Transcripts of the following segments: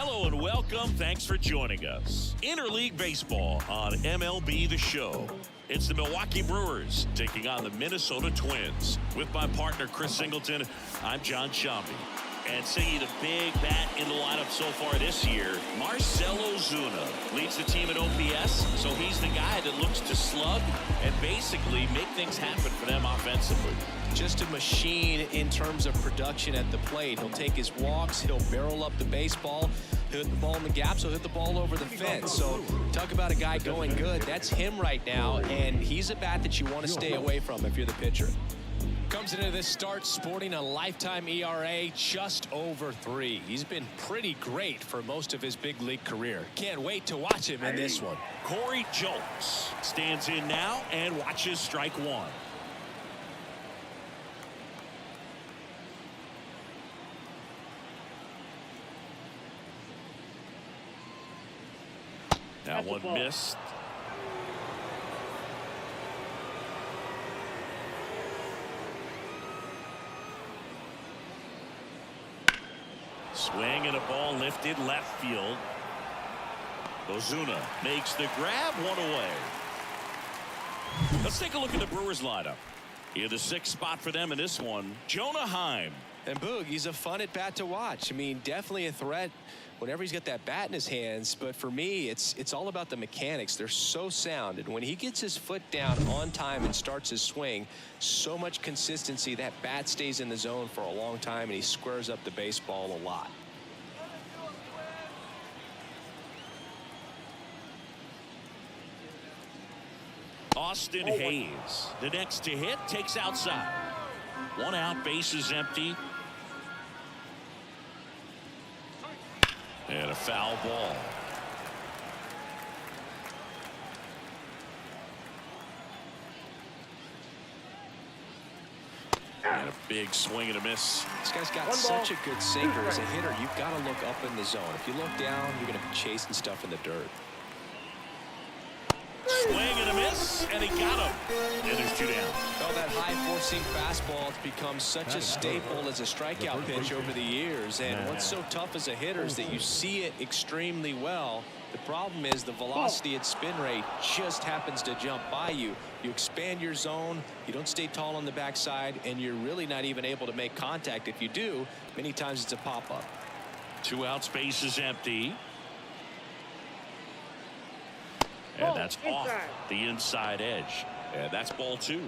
Hello and welcome. Thanks for joining us. Interleague Baseball on MLB The Show. It's the Milwaukee Brewers taking on the Minnesota Twins. With my partner, Chris Singleton, I'm John Shambi. And singing a big bat in the lineup so far this year, Marcell Ozuna leads the team at OPS, so he's the guy that looks to slug and basically make things happen for them offensively. Just a machine in terms of production at the plate. He'll take his walks, he'll barrel up the baseball, he'll hit the ball in the gaps, he'll hit the ball over the fence. So talk about a guy going good. That's him right now, and he's a bat that you want to stay away from if you're the pitcher. Comes into this start sporting a lifetime ERA just over 3. He's been pretty great for most of his big league career. Can't wait to watch him in this one. Corey Julks stands in now and watches strike one. Now one missed. Swing and a ball lifted left field. Ozuna makes the grab, one away. Let's take a look at the Brewers lineup. In the 6th spot for them in this one, Jonah Heim. And Boog, he's a fun at bat to watch. I mean, definitely a threat whenever he's got that bat in his hands. But for me, it's all about the mechanics. They're so sound. And when he gets his foot down on time and starts his swing, so much consistency, that bat stays in the zone for a long time, and he squares up the baseball a lot. Austin Hayes, the next to hit, takes outside. 1 out, bases empty. And a foul ball. And a big swing and a miss. This guy's got such a good sinker. As a hitter, you've got to look up in the zone. If you look down, you're going to be chasing stuff in the dirt. Swing and a miss, and he got him. And there's 2 down. Oh, that high four-seam fastball has become such a staple as a strikeout pitch over the years. And what's so tough as a hitter is that you see it extremely well. The problem is the velocity at spin rate just happens to jump by you. You expand your zone, you don't stay tall on the backside, and you're really not even able to make contact. If you do, many times it's a pop-up. 2 out, space is empty. And that's off the inside edge. And that's ball 2.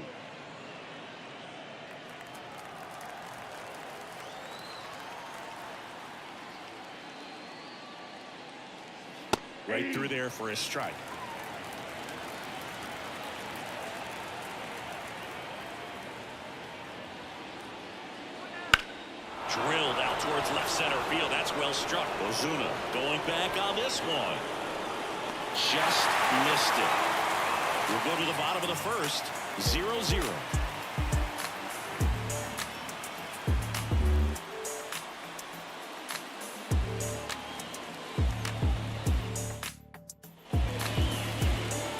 Right through there for a strike. Drilled out towards left center field. That's well struck. Ozuna going back on this one. Just missed it. We'll go to the bottom of the first. 0-0.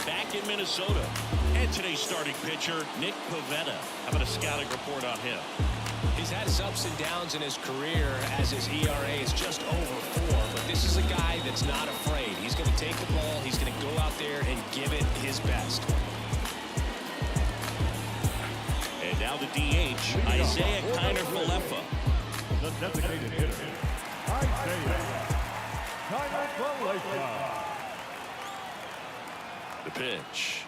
Back in Minnesota. And today's starting pitcher, Nick Pivetta. How about a scouting report on him? He's had his ups and downs in his career as his ERA is just over 4. But this is a guy that's not afraid. He's going to take the ball. He's going to go out there and give it his best. And now the DH, Isaiah Kiner-Falefa. The designated hitter, Isaiah Kiner-Falefa. The pitch.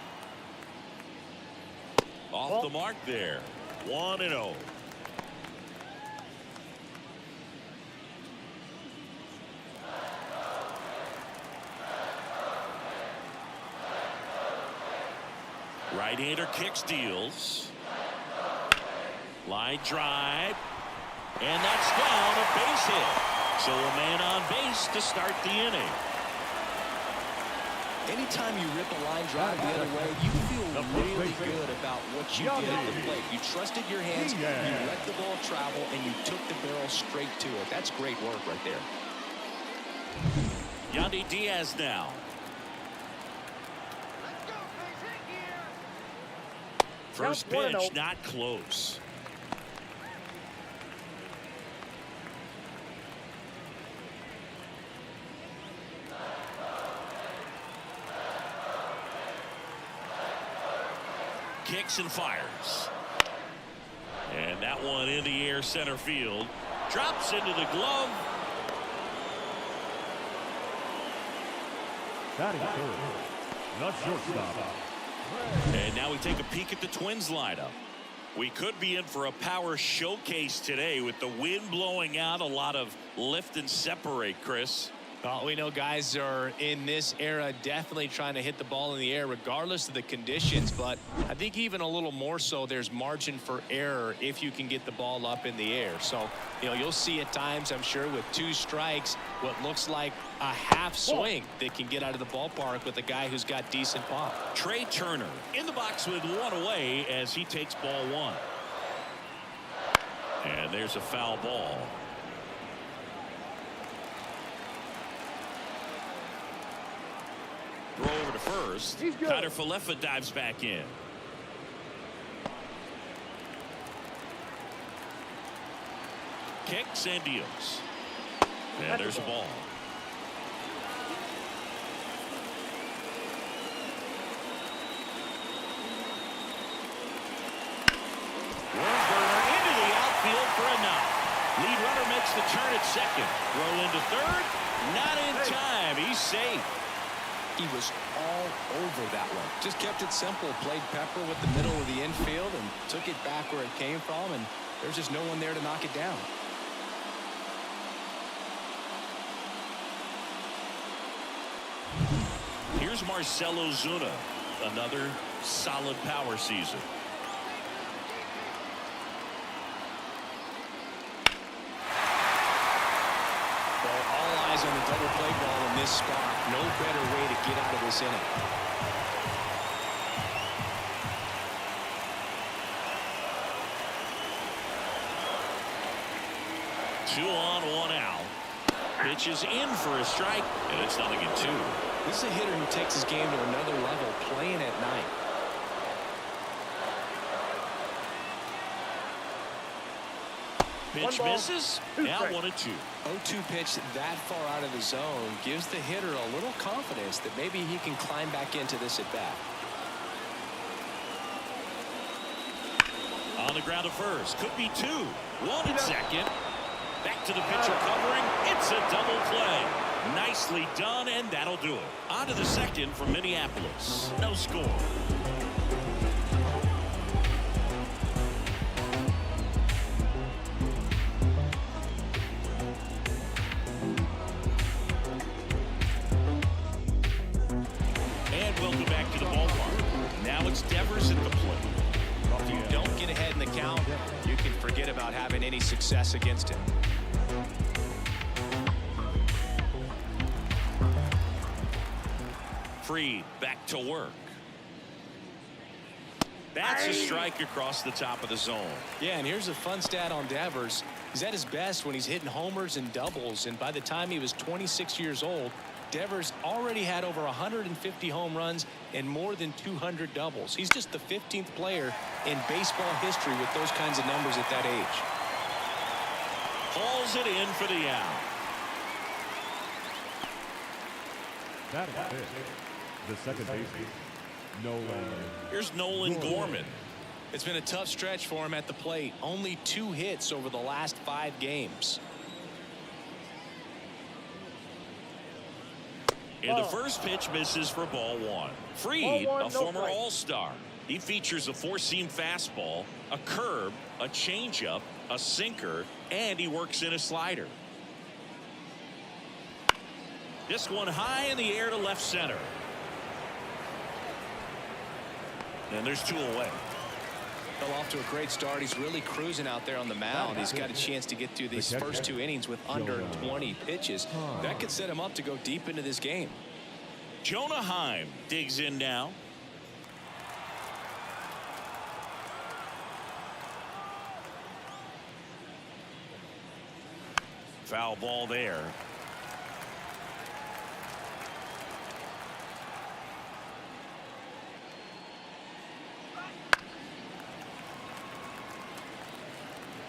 Off the mark there. 1-0. Right-hander kick steals. Line drive. And that's down, a base hit. So a man on base to start the inning. Anytime you rip a line drive the other way, you feel really good about what you did at the plate. You trusted your hands, you let the ball travel, and you took the barrel straight to it. That's great work right there. Yandy Diaz now. First pitch, not close. kicks and fires. And that one in the air center field. Drops into the glove. Batting third, the shortstop. And now we take a peek at the Twins lineup. We could be in for a power showcase today with the wind blowing out, a lot of lift and separate, Chris. Well, we know guys are in this era definitely trying to hit the ball in the air regardless of the conditions, but I think even a little more so there's margin for error if you can get the ball up in the air. So, you'll see at times, I'm sure, with 2 strikes, what looks like a half swing that can get out of the ballpark with a guy who's got decent pop. Trey Turner in the box with 1 away as he takes ball 1. And there's a foul ball. Throw over to first. Tyler Falefa dives back in. Kicks and deals. And there's a ball. Warburger into the outfield for a knock. Lead runner makes the turn at second. Throw into third. Not in time. He's safe. He was all over that one. Just kept it simple. Played pepper with the middle of the infield and took it back where it came from, and there's just no one there to knock it down. Here's Marcell Ozuna. Another solid power season. All eyes on the double play ball in this spot. No better way to get out of this inning. Two on, 1 out. Pitch is in for a strike, and it's 0-2. This is a hitter who takes his game to another level, playing at night. Pitch misses. Now 1-2. 0-2 pitch that far out of the zone gives the hitter a little confidence that maybe he can climb back into this at bat. On the ground at first. Could be 2. 1 at second. Back to the pitcher covering. It's a double play. Nicely done, and that'll do it. On to the second from Minneapolis. No score. And welcome back to the ballpark. Now it's Devers at the plate. If you don't get ahead in the count, you can forget about having any success against him. Fried back to work. That's a strike across the top of the zone. Yeah, and here's a fun stat on Devers. He's at his best when he's hitting homers and doubles, and by the time he was 26 years old, Devers already had over 150 home runs and more than 200 doubles. He's just the 15th player in baseball history with those kinds of numbers at that age. Hauls it in for the out. That is it. The second baseman, Nolan. Here's Nolan Gorman. It's been a tough stretch for him at the plate. Only 2 hits over the last 5 games. And the first pitch misses for ball 1. Fried, a former All-Star. He features a 4-seam fastball, a curve, a changeup, a sinker, and he works in a slider. This one high in the air to left center. And there's 2 away. Fell off to a great start. He's really cruising out there on the mound. He's got a chance to get through these first 2 innings with under 20 pitches. That could set him up to go deep into this game. Jonah Heim digs in now. Foul ball there.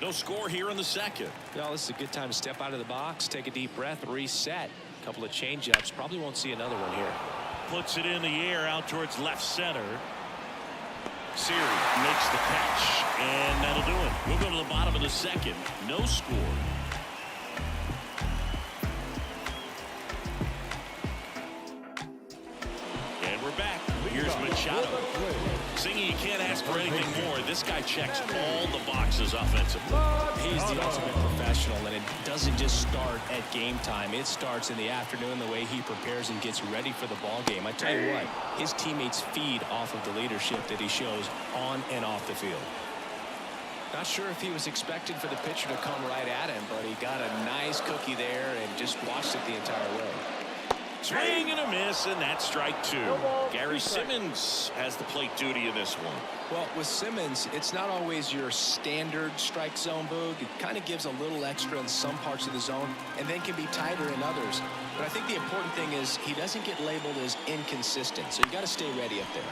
No score here in the second. Well, this is a good time to step out of the box, take a deep breath, reset. A couple of changeups. Probably won't see another one here. Puts it in the air out towards left center. Siri makes the catch, and that'll do it. We'll go to the bottom of the second. No score. And we're back. Here's Machado. Singing, you can't ask for anything more. This guy checks all the boxes offensively. He's the ultimate professional, and it doesn't just start at game time. It starts in the afternoon, the way he prepares and gets ready for the ball game. I tell you what, his teammates feed off of the leadership that he shows on and off the field. Not sure if he was expecting for the pitcher to come right at him, but he got a nice cookie there and just watched it the entire way. Swing and a miss, and that's strike two. Gary Simmons has the plate duty in this one. Well, with Simmons, it's not always your standard strike zone, Boog. It kind of gives a little extra in some parts of the zone and then can be tighter in others. But I think the important thing is he doesn't get labeled as inconsistent, so you got to stay ready up there.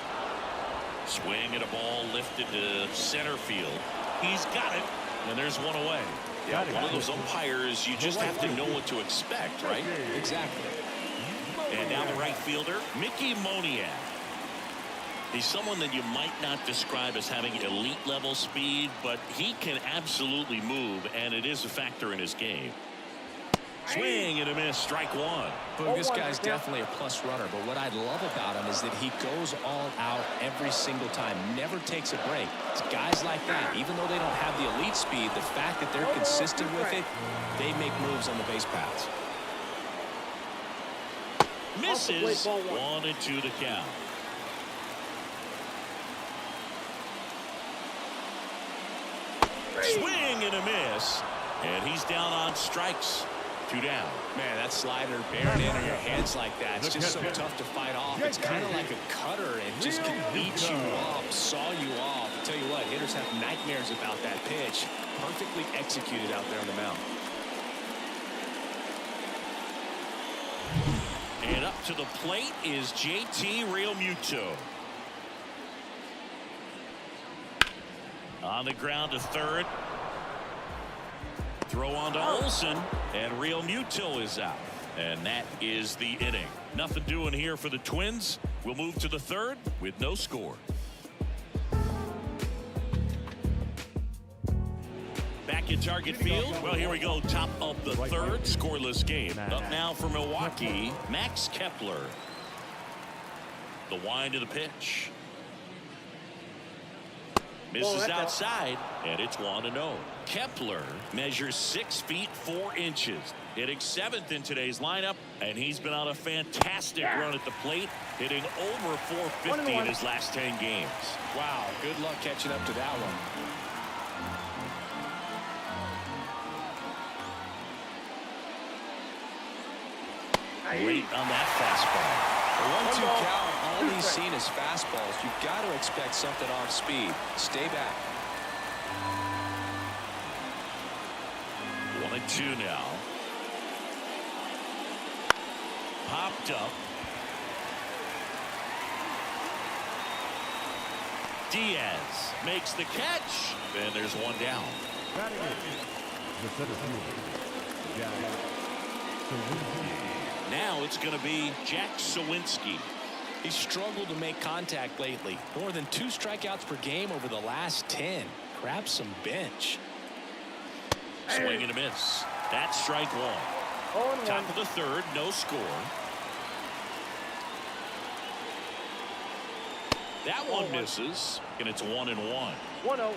Swing at a ball lifted to center field. He's got it, and there's one away. Yeah, one of those umpires, you just have to know what to expect, right? Exactly. And now the right fielder, Mickey Moniak. He's someone that you might not describe as having elite level speed, but he can absolutely move, and it is a factor in his game. Swing and a miss, strike one. Boog, this guy's definitely a plus runner, but what I love about him is that he goes all out every single time, never takes a break. It's guys like that, even though they don't have the elite speed, the fact that they're consistent with it, they make moves on the base paths. Misses, 1-2 to count. Swing and a miss, and he's down on strikes. 2 down. Man, that slider buried in your hands like that, it's just so tough to fight off. It's kind of like a cutter. It just can eat you off, saw you off. I'll tell you what, hitters have nightmares about that pitch. Perfectly executed out there on the mound. And up to the plate is JT Realmuto. On the ground to third. Throw on to Olsen, and Realmuto is out. And that is the inning. Nothing doing here for the Twins. We'll move to the third with no score. Back in Target Field. Well, here we go. Top of the third. Scoreless game. Up now for Milwaukee, Max Kepler. The wind of the pitch. Misses outside, and it's 1-0. Kepler measures 6 feet 4 inches, hitting 7th in today's lineup, and he's been on a fantastic run at the plate, hitting over 450 in his last 10 games. Wow, good luck catching up to that one. Great on that fastball. A 1-2 count, all he's seen is fastballs. You've got to expect something off speed. Stay back. 1-2 now. Popped up. Diaz makes the catch, and there's one down. The center fielder, Jack Sawinski. Now it's going to be Jack Sawinski. He's struggled to make contact lately. More than 2 strikeouts per game over the last 10. Grab some bench. Swing and a miss. That's strike one. Top of the third, no score. That one misses, and it's 1-1. 1-0.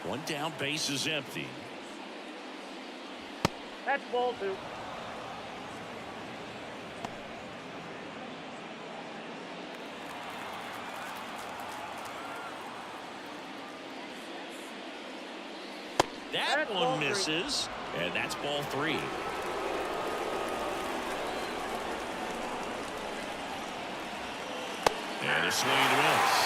One down, base is empty. That's ball 2. That one misses, and that's ball 3. And a swing and a miss.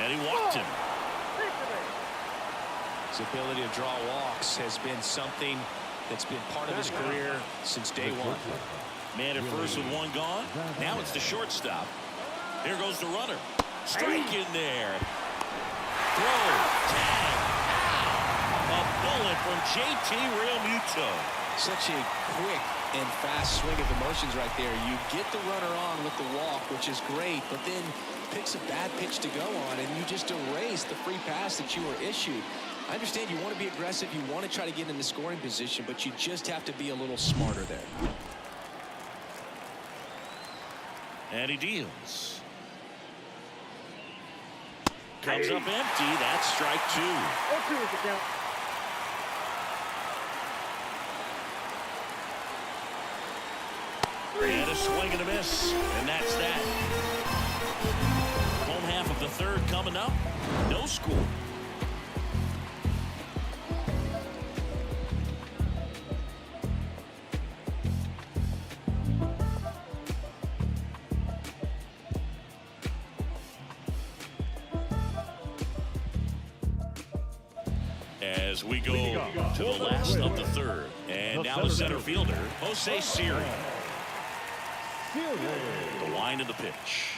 And he walked him. His ability to draw walks has been something that's been part of his career since day one. Man at first with one gone. Now it's the shortstop. Here goes the runner. Strike in there. Throw. Tag. A stolen from JT Realmuto. Such a quick and fast swing of emotions right there. You get the runner on with the walk, which is great, but then picks a bad pitch to go on, and you just erase the free pass that you were issued. I understand you want to be aggressive, you want to try to get in the scoring position, but you just have to be a little smarter there. And he deals. Comes up empty. That's strike 2. 0-2 is the count. And a swing and a miss. And that's that. Home half of the third coming up. No score. As we go to the last of the third. And now the center fielder, Jose Siri. The line of the pitch.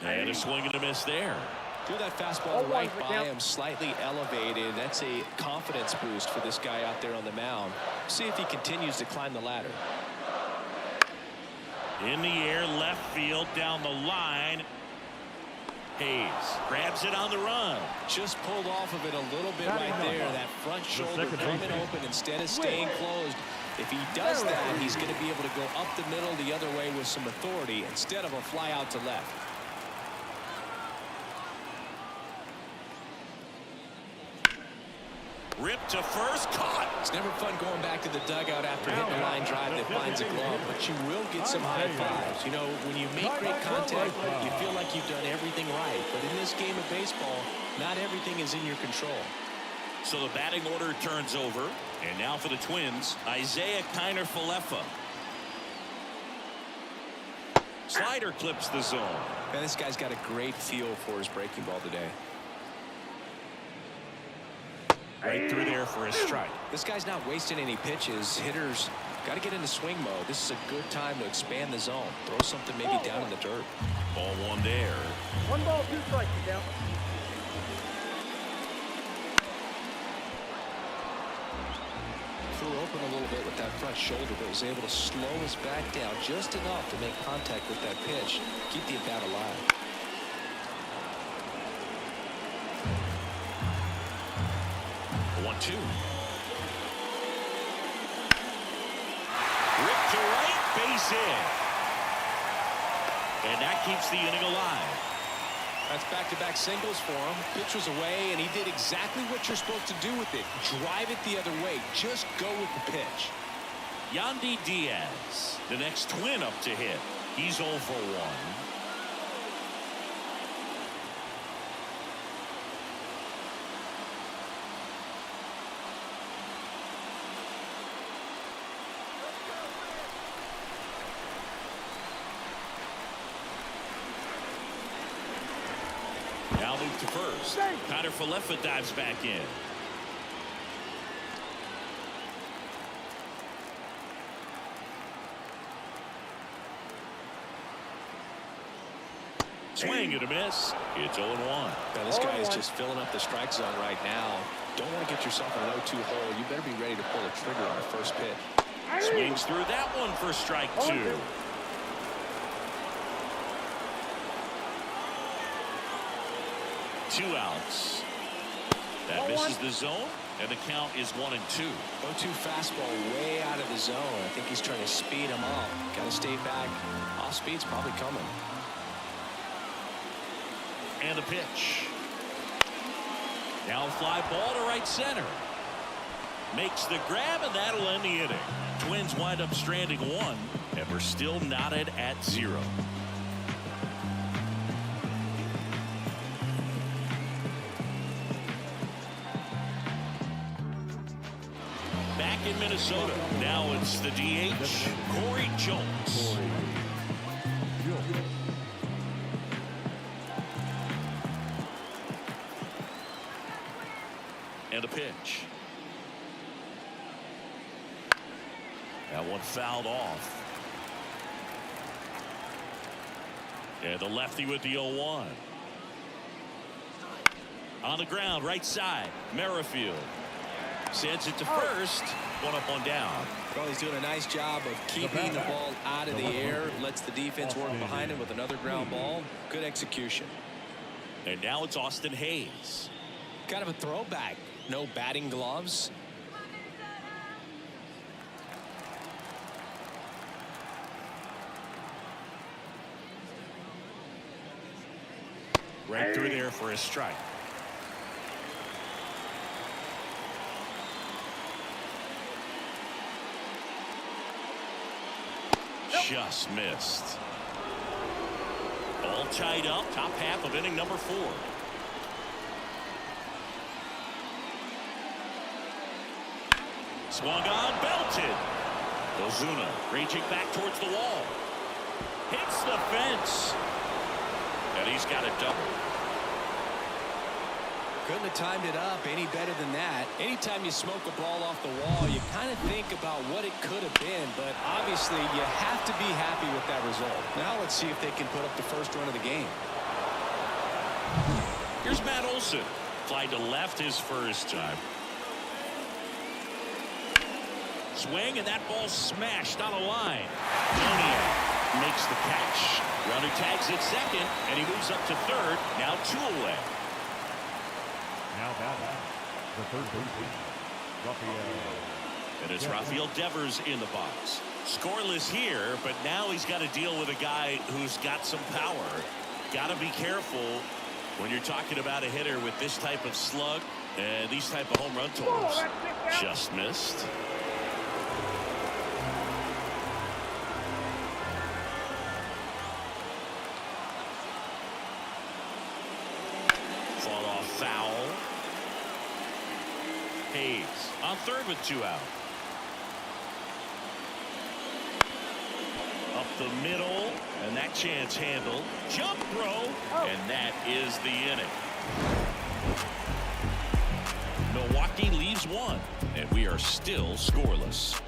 And a swing and a miss there. Threw that fastball right by him, slightly elevated. That's a confidence boost for this guy out there on the mound. See if he continues to climb the ladder. In the air, left field, down the line. Hayes grabs it on the run. Just pulled off of it a little bit right there. That front shoulder coming open instead of staying closed. If he does that, he's going to be able to go up the middle the other way with some authority instead of a fly out to left. Ripped to first, caught. It's never fun going back to the dugout after hitting a line drive that finds a glove, but you will get some high fives. You know, when you make great contact, you feel like you've done everything right. But in this game of baseball, not everything is in your control. So the batting order turns over. And now for the Twins, Isaiah Kiner-Falefa. Slider clips the zone. Man, this guy's got a great feel for his breaking ball today. Right through there for a strike. This guy's not wasting any pitches. Hitters got to get into swing mode. This is a good time to expand the zone. Throw something maybe down in the dirt. Ball one there. 1 ball, 2 strikes, the count. Threw open a little bit with that front shoulder, but was able to slow his back down just enough to make contact with that pitch. Keep the at-bat alive. Two. Ripped to right, base hit. And that keeps the inning alive. That's back-to-back singles for him. Pitch was away, and he did exactly what you're supposed to do with it. Drive it the other way. Just go with the pitch. Yandy Diaz, the next Twin up to hit. He's 0 for 1. Now move to first. Kiner-Falefa dives back in. Swing and a miss. It's 0-1. Now this guy is just filling up the strike zone right now. Don't want to get yourself in an 0-2 hole. You better be ready to pull the trigger on the first pitch. Swings through that one for strike 2. 2 outs. That misses the zone, and the count is 1-2. 0-2 fastball way out of the zone. I think he's trying to speed him up. Got to stay back. Off speed's probably coming. And the pitch. Now a fly ball to right center. Makes the grab, and that'll end the inning. Twins wind up stranding 1, and we're still knotted at 0. Back in Minnesota. Now it's the DH, Corey Jones. And a pitch. That one fouled off. And the lefty with the 0-1. On the ground, right side. Merrifield sends it to first. One up, one down. Well, he's doing a nice job of keeping the ball out of the air. Lets the defense work behind him with another ground ball. Good execution. And now it's Austin Hayes. Kind of a throwback. No batting gloves. Right through there for a strike. Just missed. All tied up. Top half of inning number 4. Swung on, belted. Ozuna reaching back towards the wall. Hits the fence. And he's got a double. Couldn't have timed it up any better than that. Anytime you smoke a ball off the wall, you kind of think about what it could have been, but obviously you have to be happy with that result. Now let's see if they can put up the first run of the game. Here's Matt Olson. Flied to left his first time. Swing, and that ball smashed on a line. Moniak makes the catch. Runner tags at second, and he moves up to third. Now 2 away. Now batting, the third baseman, Rafael. And it's Rafael Devers in the box. Scoreless here, but now he's got to deal with a guy who's got some power. Got to be careful when you're talking about a hitter with this type of slug and these type of home run totals. Just missed. Fall off foul. Hayes on third with 2 out. Up the middle, and that chance handled. Jump throw, and that is the inning. Milwaukee leaves 1, and we are still scoreless.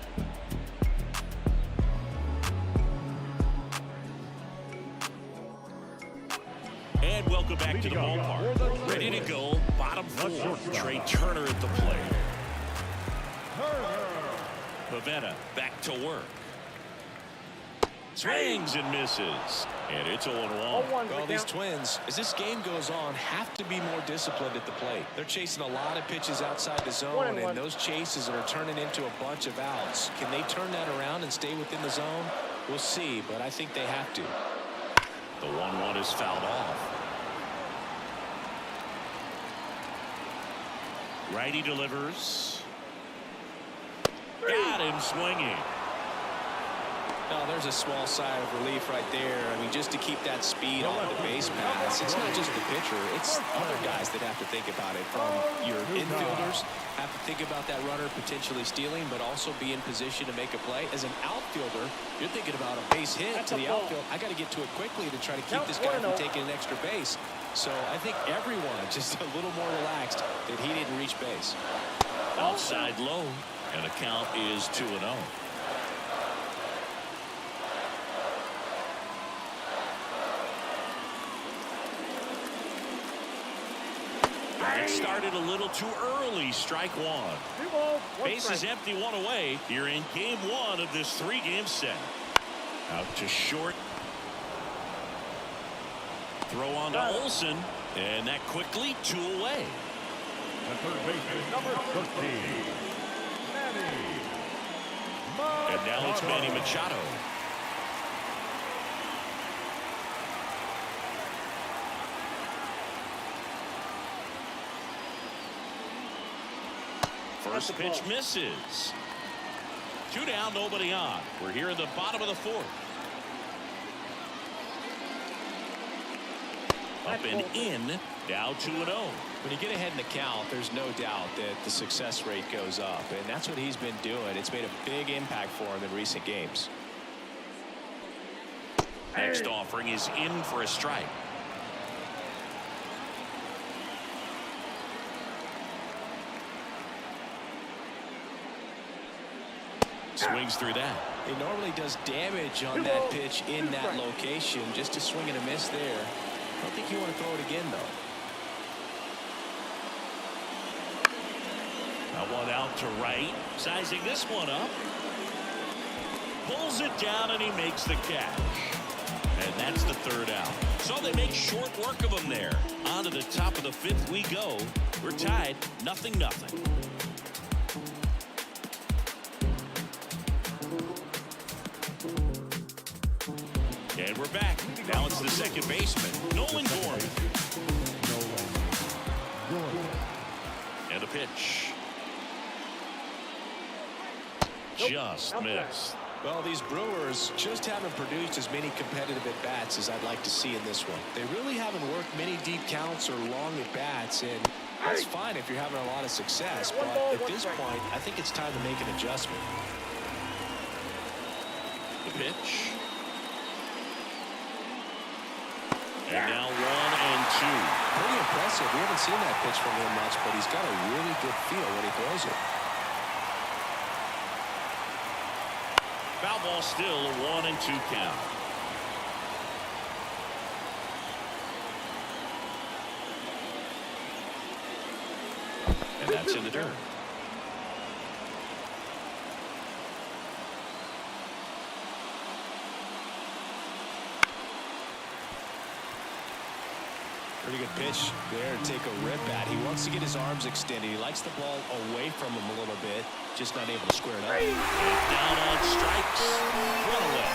And welcome back to the ballpark. Ready to go, bottom 4. Trey Turner at the plate. Pavetta back to work. Swings and misses. And it's 0-1. Well, these Twins, as this game goes on, have to be more disciplined at the plate. They're chasing a lot of pitches outside the zone, and those chases are turning into a bunch of outs. Can they turn that around and stay within the zone? We'll see, but I think they have to. The 1-1 is fouled off. Righty delivers. Got him swinging. Now, there's a small sigh of relief right there. I mean, just to keep that speed on the base pass. It's not just the pitcher. It's other guys that have to think about it. From your infielders, have to think about that runner potentially stealing, but also be in position to make a play. As an outfielder, you're thinking about a base hit to the outfield. I got to get to it quickly to try to keep this guy from taking an extra base. So I think everyone just a little more relaxed that he didn't reach base. Outside low, and the count is 2-0. It started a little too early. Strike 1. 2 balls, 1 Base is strike. empty, 1 away. You're in game 1 of this 3-game set. Out to short. Throw on to Olson, and that quickly 2 away. The third baseman, number 13, Manny. And now it's Manny Machado. First pitch misses. 2 down, nobody on. We're here in the bottom of the 4th. Up and in, now 2-0. When you get ahead in the count, there's no doubt that the success rate goes up, and that's what he's been doing. It's made a big impact for him in recent games. Next offering is in for a strike. Swings through that. He normally does damage on that pitch in that location. Just a swing and a miss there. I don't think you want to throw it again, though. That one out to right. Sizing this one up. Pulls it down and he makes the catch. And that's the third out. So they make short work of him there. On to the top of the fifth we go. We're tied 0-0. And we're back. Now it's the second baseman, Nolan Gorman. And a pitch. Just missed. Well, these Brewers just haven't produced as many competitive at-bats as I'd like to see in this one. They really haven't worked many deep counts or long at-bats, and that's fine if you're having a lot of success, but at this point, I think it's time to make an adjustment. The pitch. And now 1-2. Pretty impressive. We haven't seen that pitch from him much, but he's got a really good feel when he throws it. Foul ball still, a 1-2 count. And that's in the dirt. Pretty good pitch there to take a rip at. He wants to get his arms extended. He likes the ball away from him a little bit, just not able to square it up. And down on strikes. Run away.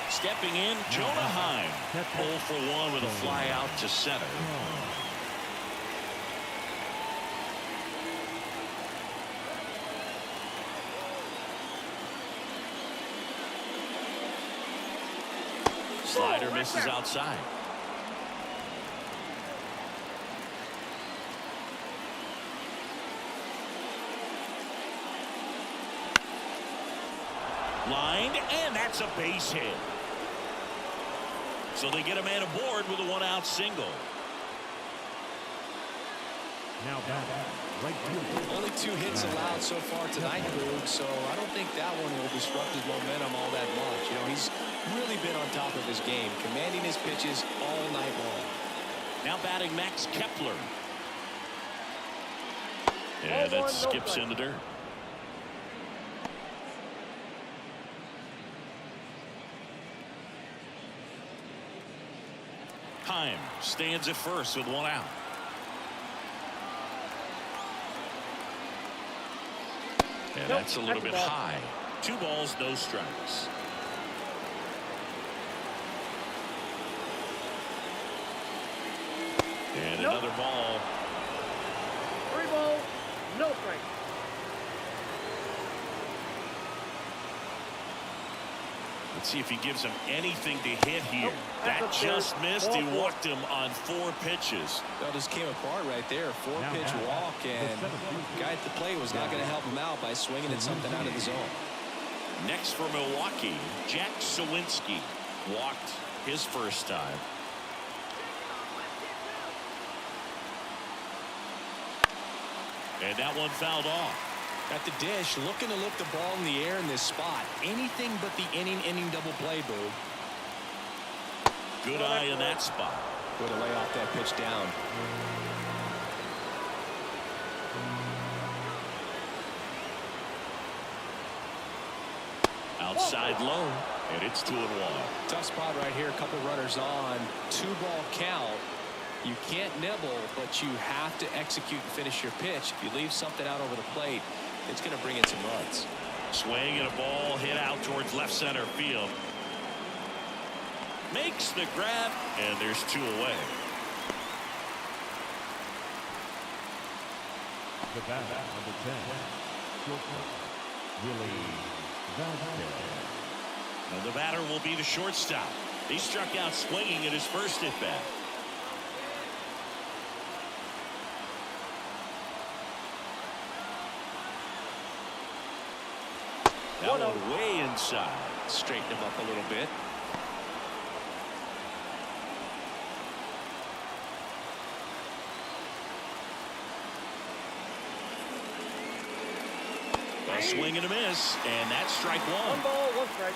Stepping in, Jonah Heim. 0 for 1 with a fly out to center. Slider misses outside. Lined, and that's a base hit. So they get a man aboard with a 1-out single. Now back, right field. Only 2 hits allowed so far tonight, Boog, so I don't think that one will disrupt his momentum all that much. You know, he's really been on top of his game, commanding his pitches all night long. Now batting Max Kepler. And that skips in the dirt. Heim stands at first with 1 out. And that's a little bit high. 2 balls, no strikes. And another ball. 3 balls, no strikes. Let's see if he gives him anything to hit here. That just missed. He walked him on 4 pitches. That just came apart right there. 4-pitch walk, and the guy at the plate was not going to help him out by swinging at something out of the zone. Next for Milwaukee, Jack Sawinski walked his first time. And that one fouled off. At the dish, looking to lift the ball in the air in this spot. Anything but the inning double play, Boo. Good eye in that spot. Way to lay off that pitch down. Outside low, and it's 2-1. Tough spot right here. A couple runners on. 2-ball count. You can't nibble, but you have to execute and finish your pitch. If you leave something out over the plate, it's going to bring in some runs. Swing and a ball hit out towards left center field. Makes the grab, and there's 2 away. The bat, number 10, Willie Vasquez. And the batter will be the shortstop. He struck out swinging in his first at bat. That one way inside. Straighten him up a little bit. A swing and a miss, and that's strike 1. 1 ball, 1 strike.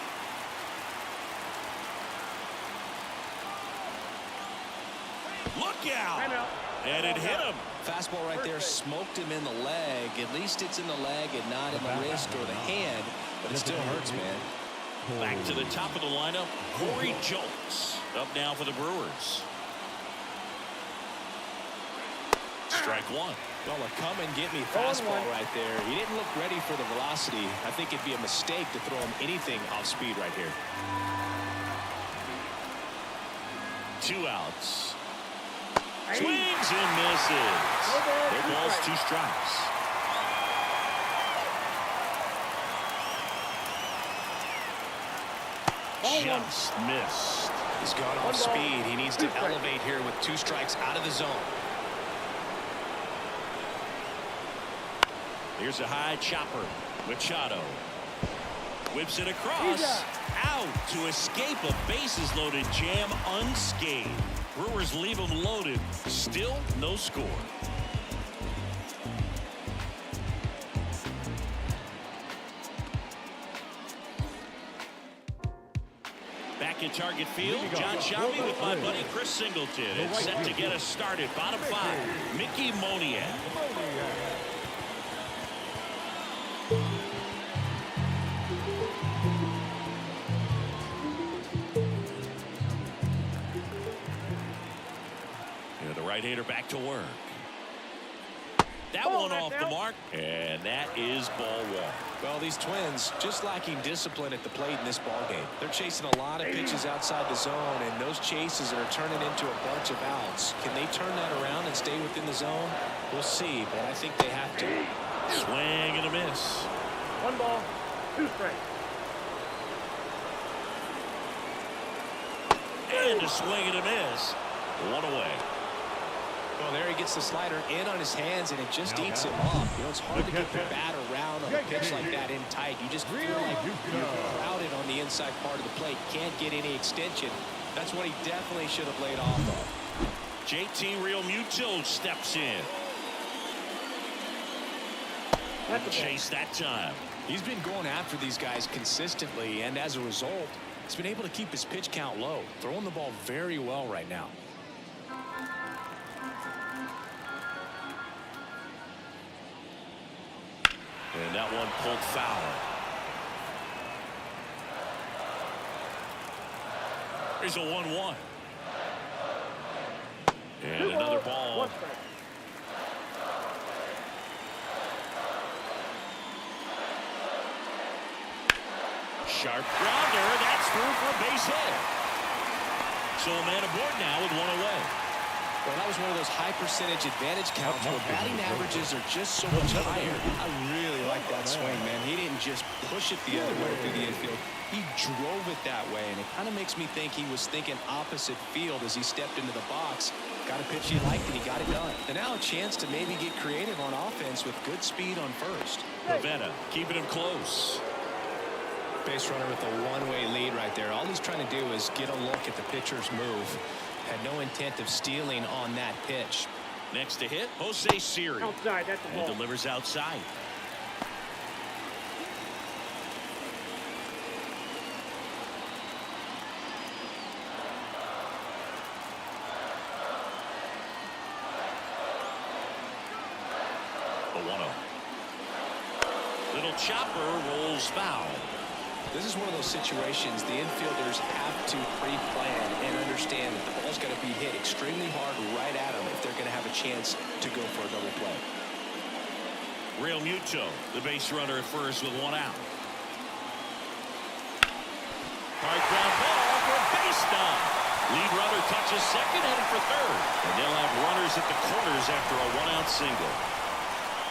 Look out! Timeout. And it hit him. Fastball right there smoked him in the leg. At least it's in the leg and not in the wrist or the hand, but it still hurts, man. Back to the top of the lineup, Corey Julks up now for the Brewers. Strike one. Well, a come-and-get-me fastball right there. He didn't look ready for the velocity. I think it'd be a mistake to throw him anything off speed right here. 2 outs. Swings and misses. No balls, 2 strikes. Just missed. He's gone off speed. He needs to elevate here with 2 strikes out of the zone. Here's a high chopper. Machado whips it across. Out to escape a bases-loaded jam unscathed. Brewers leave them loaded. Still no score. Back at Target Field, John Shelby with my buddy Chris Singleton. It's set to get us started. Bottom 5, Mickey Moniak. The right-hander back to work. That one off the mark, and that is ball 1. Well, these Twins just lacking discipline at the plate in this ball game. They're chasing a lot of pitches outside the zone, and those chases are turning into a bunch of outs. Can they turn that around and stay within the zone? We'll see, but I think they have to. Swing and a miss. 1 ball, 2 strikes. And a swing and a miss. 1 away. Well, there he gets the slider in on his hands, and it just eats him off. You know, it's hard to get the bat around on a pitch like that in tight. You just feel like you're crowded on the inside part of the plate. Can't get any extension. That's what he definitely should have laid off of. JT Real Muto steps in. Chase that time. He's been going after these guys consistently, and as a result, he's been able to keep his pitch count low. Throwing the ball very well right now. And that one pulled foul. There's a 1-1. And another ball. Sharp grounder. That's through for a base hit. So a man aboard now with 1 away. Well, that was one of those high percentage advantage counts where batting averages are just so much higher. I really like that swing, man. He didn't just push it the other way through the infield. He drove it that way, and it kind of makes me think he was thinking opposite field as he stepped into the box. Got a pitch he liked, and he got it done. And now a chance to maybe get creative on offense with good speed on first. Ravenna keeping him close. Base runner with a one-way lead right there. All he's trying to do is get a look at the pitcher's move. Had no intent of stealing on that pitch. Next to hit, Jose Siri. Outside, that's a ball. He delivers outside. The 1-0. Little chopper rolls foul. This is one of those situations the infielders have to pre-plan and understand that the ball's got to be hit extremely hard right at them if they're going to have a chance to go for a double play. Real Muto, the base runner at first with 1 out. Hard ground ball for a base stop. Lead runner touches second, headed for third. And they'll have runners at the corners after a 1-out single.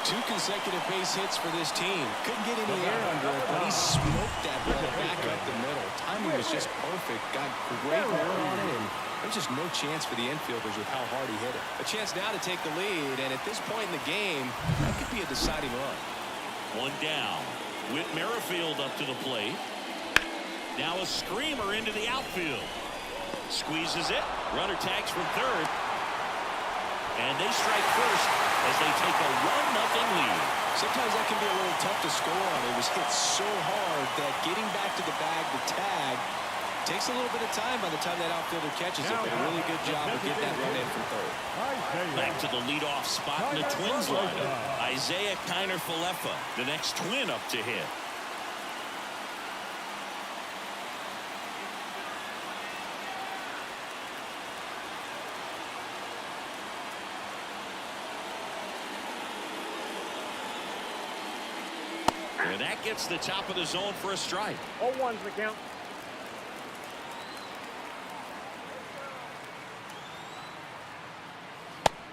2 consecutive base hits for this team. Couldn't get any air under it, but he smoked that ball back up the middle. Timing was just perfect. Got great work on it, and there's just no chance for the infielders with how hard he hit it. A chance now to take the lead, and at this point in the game, that could be a deciding run. 1 down. Whit Merrifield up to the plate. Now a screamer into the outfield. Squeezes it. Runner tags from third. And they strike first as they take a 1-0 lead. Sometimes that can be a little tough to score on. It was hit so hard that getting back to the bag to tag Takes a little bit of time by the time that outfielder catches it, but a really good job of getting that run in from third. Back to the leadoff spot in the Twins lineup. Isaiah Kiner-Falefa, the next Twin up to hit. And that gets the top of the zone for a strike. 0-1's the count.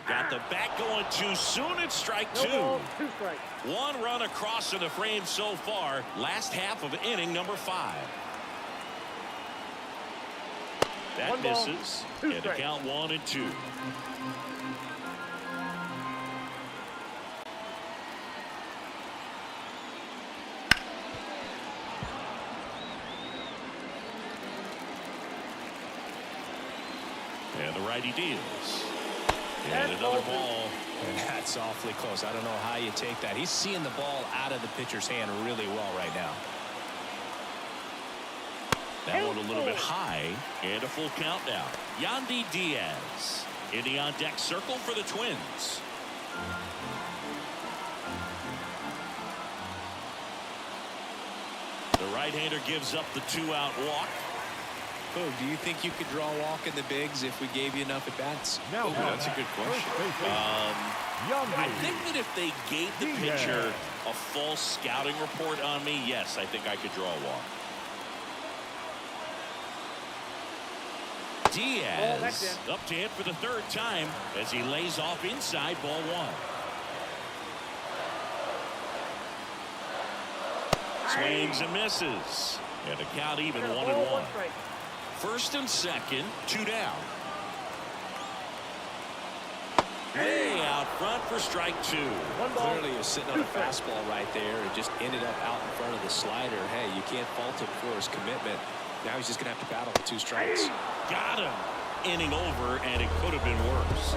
Got the bat going too soon. It's strike two. No ball, 2 strikes. One run across in the frame so far. Last half of inning number 5. That 1 ball, misses. 2 And the strikes. count 1-2. And the righty deals. And another ball. And that's awfully close. I don't know how you take that. He's seeing the ball out of the pitcher's hand really well right now. That one a little bit high. And a full count now. Yandy Diaz in the on-deck circle for the Twins. The right-hander gives up the 2-out walk. Oh, do you think you could draw a walk in the bigs if we gave you enough at-bats? Now That's a good question. I think that if they gave the pitcher a false scouting report on me, yes, I think I could draw a walk. Diaz up to hit for the 3rd time as he lays off inside ball 1. Swings and misses. And the count even 1-1. First and second, 2 down. Way out front for strike 2. Clearly you're sitting on a fastball right there and just ended up out in front of the slider. Hey, you can't fault him for his commitment. Now he's just going to have to battle with 2 strikes. Got him. Inning over, and it could have been worse.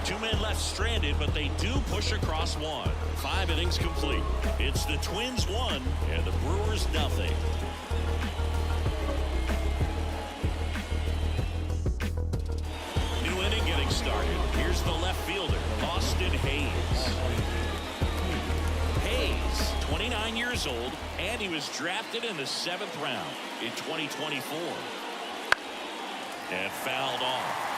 2 men left stranded, but they do push across 1. 5 innings complete. It's the Twins 1 and the Brewers nothing. New inning getting started. Here's the left fielder, Austin Hayes. Hayes, 29 years old, and he was drafted in the 7th round in 2024. And fouled off.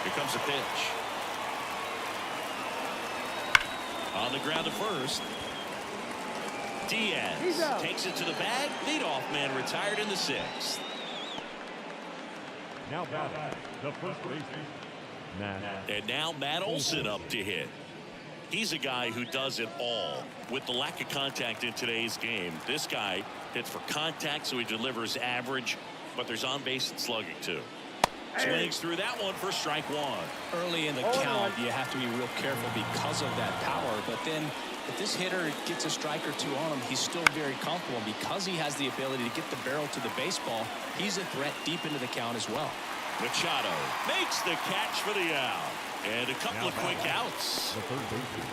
Here comes a pitch. On the ground to first. Diaz takes it to the bag. Leadoff man retired in the 6th. Now batting, the first baseman, Matt. And now Matt Olson up to hit. He's a guy who does it all. With the lack of contact in today's game, this guy hits for contact, so he delivers average, but there's on base and slugging too. Swings through that one for strike 1. Early in the count, you have to be real careful because of that power. But then if this hitter gets a strike or 2 on him, he's still very comfortable. And because he has the ability to get the barrel to the baseball, he's a threat deep into the count as well. Machado makes the catch for the out. And a couple of quick outs. The third baseman,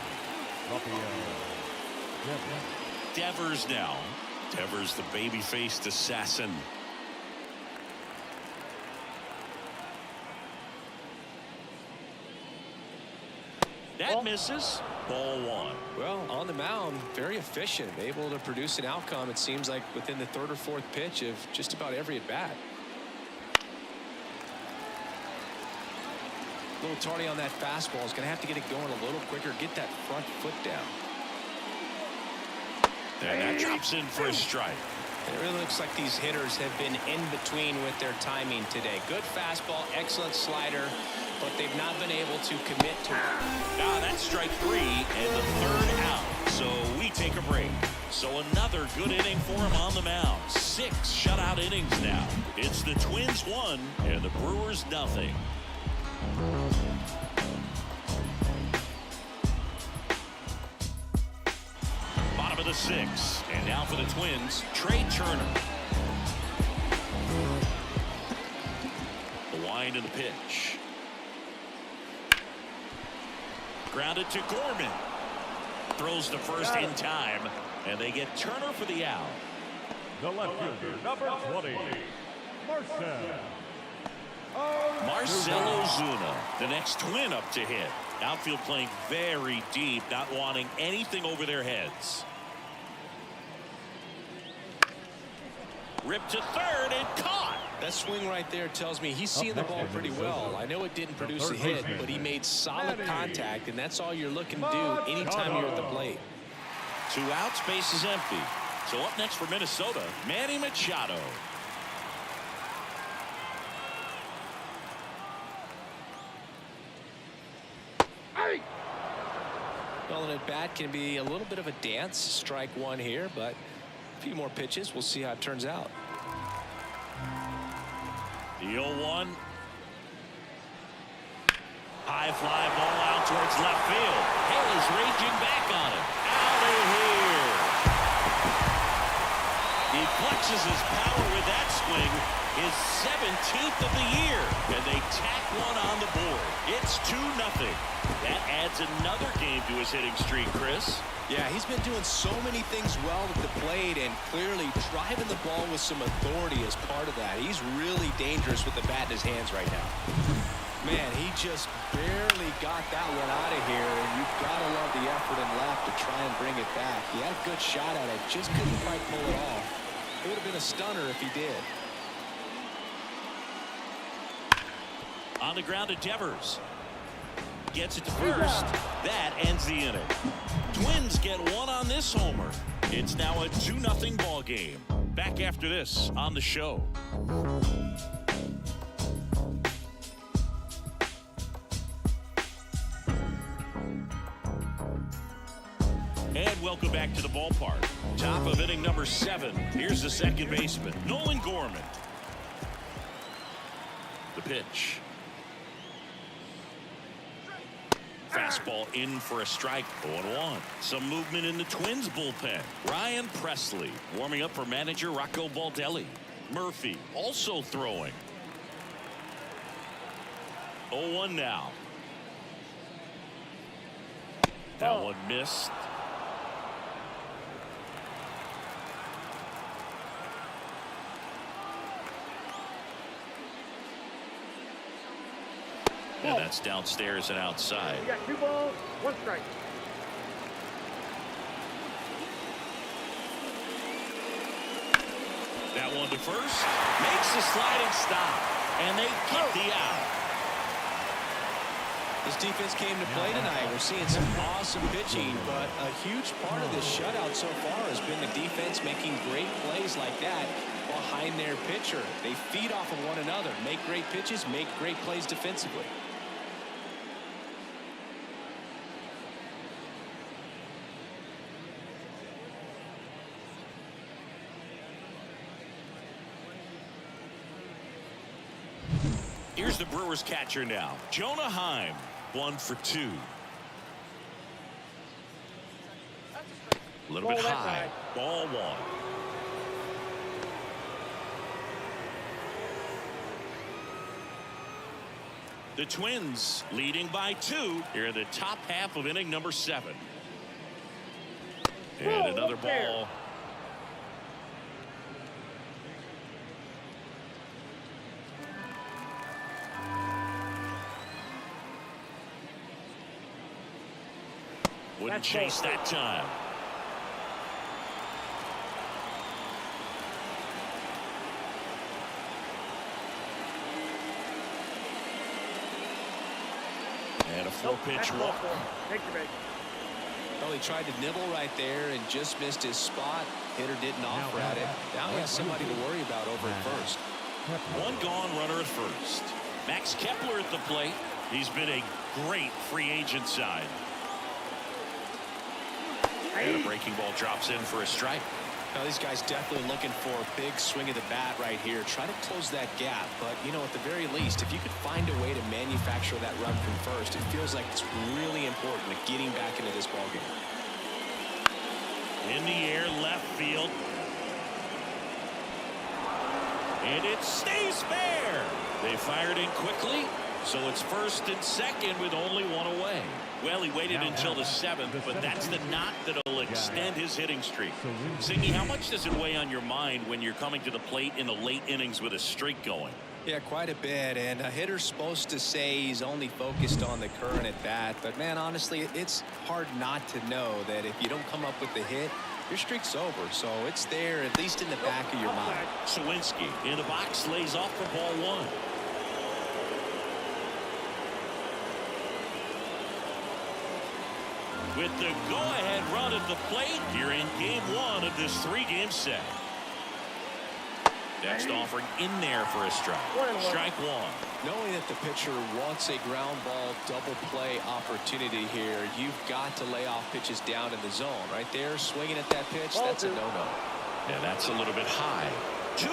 Devers now. Devers, the baby-faced assassin. That misses. Ball 1. Well, on the mound, very efficient, able to produce an outcome, it seems like, within the 3rd or 4th pitch of just about every at-bat. A little tardy on that fastball. Is going to have to get it going a little quicker, get that front foot down. And that drops in for a strike. It really looks like these hitters have been in between with their timing today. Good fastball, excellent slider, but they've not been able to commit to it. That's strike 3 and the 3rd out. So we take a break. So another good inning for him on the mound. 6 shutout innings now. It's the Twins 1 and the Brewers nothing. Bottom of the 6th, and now for the Twins, Trey Turner. The wind and the pitch. Grounded to Gorman. Throws the first in time, and they get Turner for the out. The left fielder, number 20, Marcell Ozuna, the next Twin up to hit. Outfield playing very deep, not wanting anything over their heads. Ripped to third and caught. That swing right there tells me he's seeing the ball pretty well. I know it didn't produce a hit, but he made solid contact, and that's all you're looking to do anytime you're at the plate. 2 outs, base is empty. So up next for Minnesota, Manny Machado. Well, an at-bat can be a little bit of a dance. Strike one here, but a few more pitches. We'll see how it turns out. The 0-1. High fly ball out towards left field. Hale is raging back on it. Out of here. He flexes his power with that swing. His 17th of the year. And they tack one on the board. It's 2-0. That adds another game to his hitting streak, Chris. Yeah, he's been doing so many things well at the plate and clearly driving the ball with some authority as part of that. He's really dangerous with the bat in his hands right now. Man, he just barely got that one out of here, and you've got to love the effort and left to try and bring it back. He had a good shot at it, just couldn't quite pull it off. It would have been a stunner if he did. On the ground to Devers. Gets it to first. That ends the inning. Twins get one on this homer. It's now a 2-0 ball game. Back after this on the show. And welcome back to the ballpark. Top of inning number 7. Here's the second baseman, Nolan Gorman. The pitch. Fastball in for a strike. 0-1. Some movement in the Twins bullpen. Ryan Presley warming up for manager Rocco Baldelli. Murphy also throwing. 0-1 now. That one missed. And that's downstairs and outside. You got 2 balls, 1 strike. That one to first. Makes the sliding stop. And they get the out. This defense came to play tonight. We're seeing some awesome pitching, but a huge part of this shutout so far has been the defense making great plays like that behind their pitcher. They feed off of one another, make great pitches, make great plays defensively. Here's the Brewers catcher now, Jonah Heim. 1 for 2. A little bit high. Ball 1. The Twins leading by 2 here in the top half of inning number 7. And another ball. Wouldn't chase that time. And a 4-pitch walk. Take your base. Well, he tried to nibble right there and just missed his spot. Hitter didn't offer at it. Now he has somebody to worry about over at first. 1 gone runner at first. Max Kepler at the plate. He's been a great free agent side. And a breaking ball drops in for a strike. Now these guys definitely looking for a big swing of the bat right here. Try to close that gap. But, you know, at the very least, if you could find a way to manufacture that run from first, it feels like it's really important to getting back into this ballgame. In the air, left field. And it stays fair. They fired in quickly, So it's first and second with only one away. Well, he waited until the 7th, but that's the knot that'll extend his hitting streak. Singy, how much does it weigh on your mind when you're coming to the plate in the late innings with a streak going? Yeah, quite a bit, and a hitter's supposed to say he's only focused on the current at bat, but man, honestly, it's hard not to know that if you don't come up with the hit, your streak's over. So it's there, at least in the back of your mind. Sawinski in the box, lays off for ball 1. With the go-ahead run at the plate here in game 1 of this 3-game set. Next offering in there for a strike. Strike 1. Knowing that the pitcher wants a ground ball double play opportunity here, you've got to lay off pitches down in the zone. Right there, swinging at that pitch, that's a no-no. Yeah, that's a little bit high. 2-1.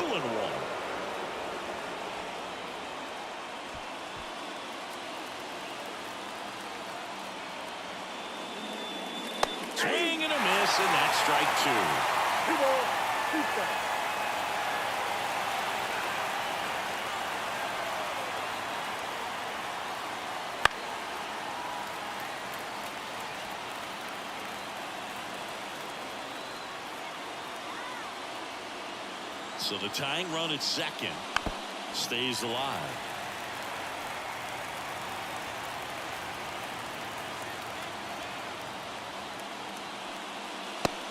Swing and a miss, and that's strike 2. 2 balls, 2 strikes. So the tying run at second stays alive.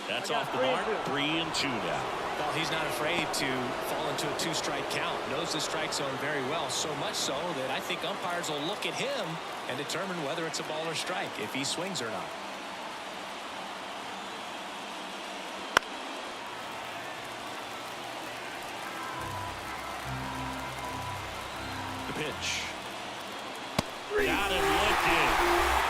That's off the mark. 3-2 now. Well, he's not afraid to fall into a 2-strike count. Knows the strike zone very well, so much so that I think umpires will look at him and determine whether it's a ball or strike, if he swings or not. The pitch. Got him looking.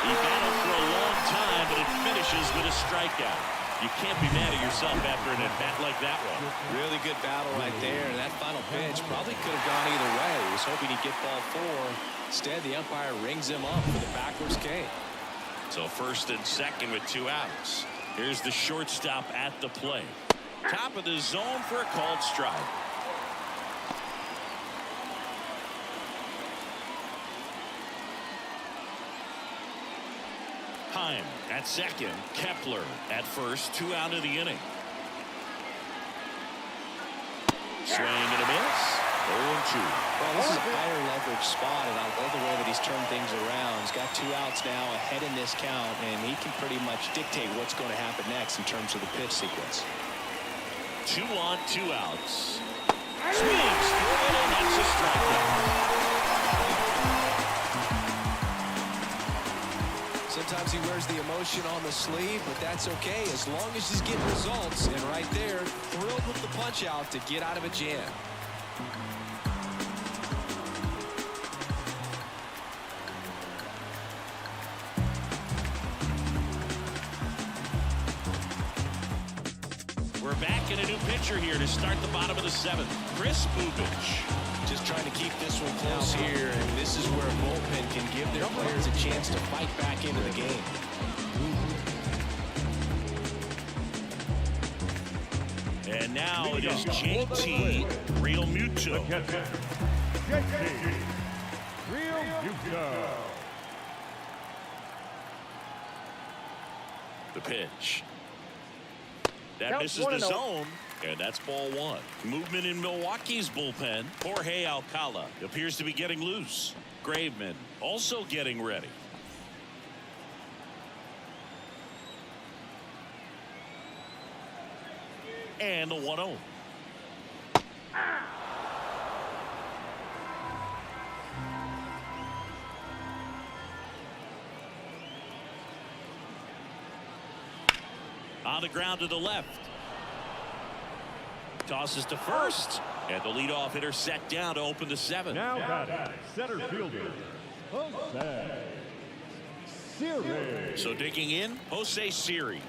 He got him for a long time, but it finishes with a strikeout. You can't be mad at yourself after an at-bat like that one. Really good battle right there, and that final pitch probably could have gone either way. He was hoping he'd get ball 4. Instead, the umpire rings him up for the backwards K. So first and second with 2 outs. Here's the shortstop at the plate. Top of the zone for a called strike. Heim at second. Kepler at first. 2 out of the inning. Swing and a miss. 0-2. Well, this is a higher leverage spot, and I love the way that he's turned things around. He's got 2 outs now ahead in this count, and he can pretty much dictate what's going to happen next in terms of the pitch sequence. 2 on, 2 outs. Swings through it, and that's a strikeout. Sometimes he wears the emotion on the sleeve, but that's okay as long as he's getting results. And right there, thrilled with the punch out to get out of a jam. We're back in a new pitcher here to start the bottom of the 7th. Chris Bubich. Just trying to keep this one close here, and this is where a bullpen can give their players a chance to fight back into the game. And now it is JT Realmuto. JT Realmuto. The pitch. That misses the zone, and that's ball 1. Movement in Milwaukee's bullpen. Jorge Alcala appears to be getting loose. Graveman also getting ready. And the 1-0. On the ground to the left. Tosses to first. And the leadoff hitter set down to open the 7th. Now batting center fielder, Jose Siri. So digging in, Jose Siri.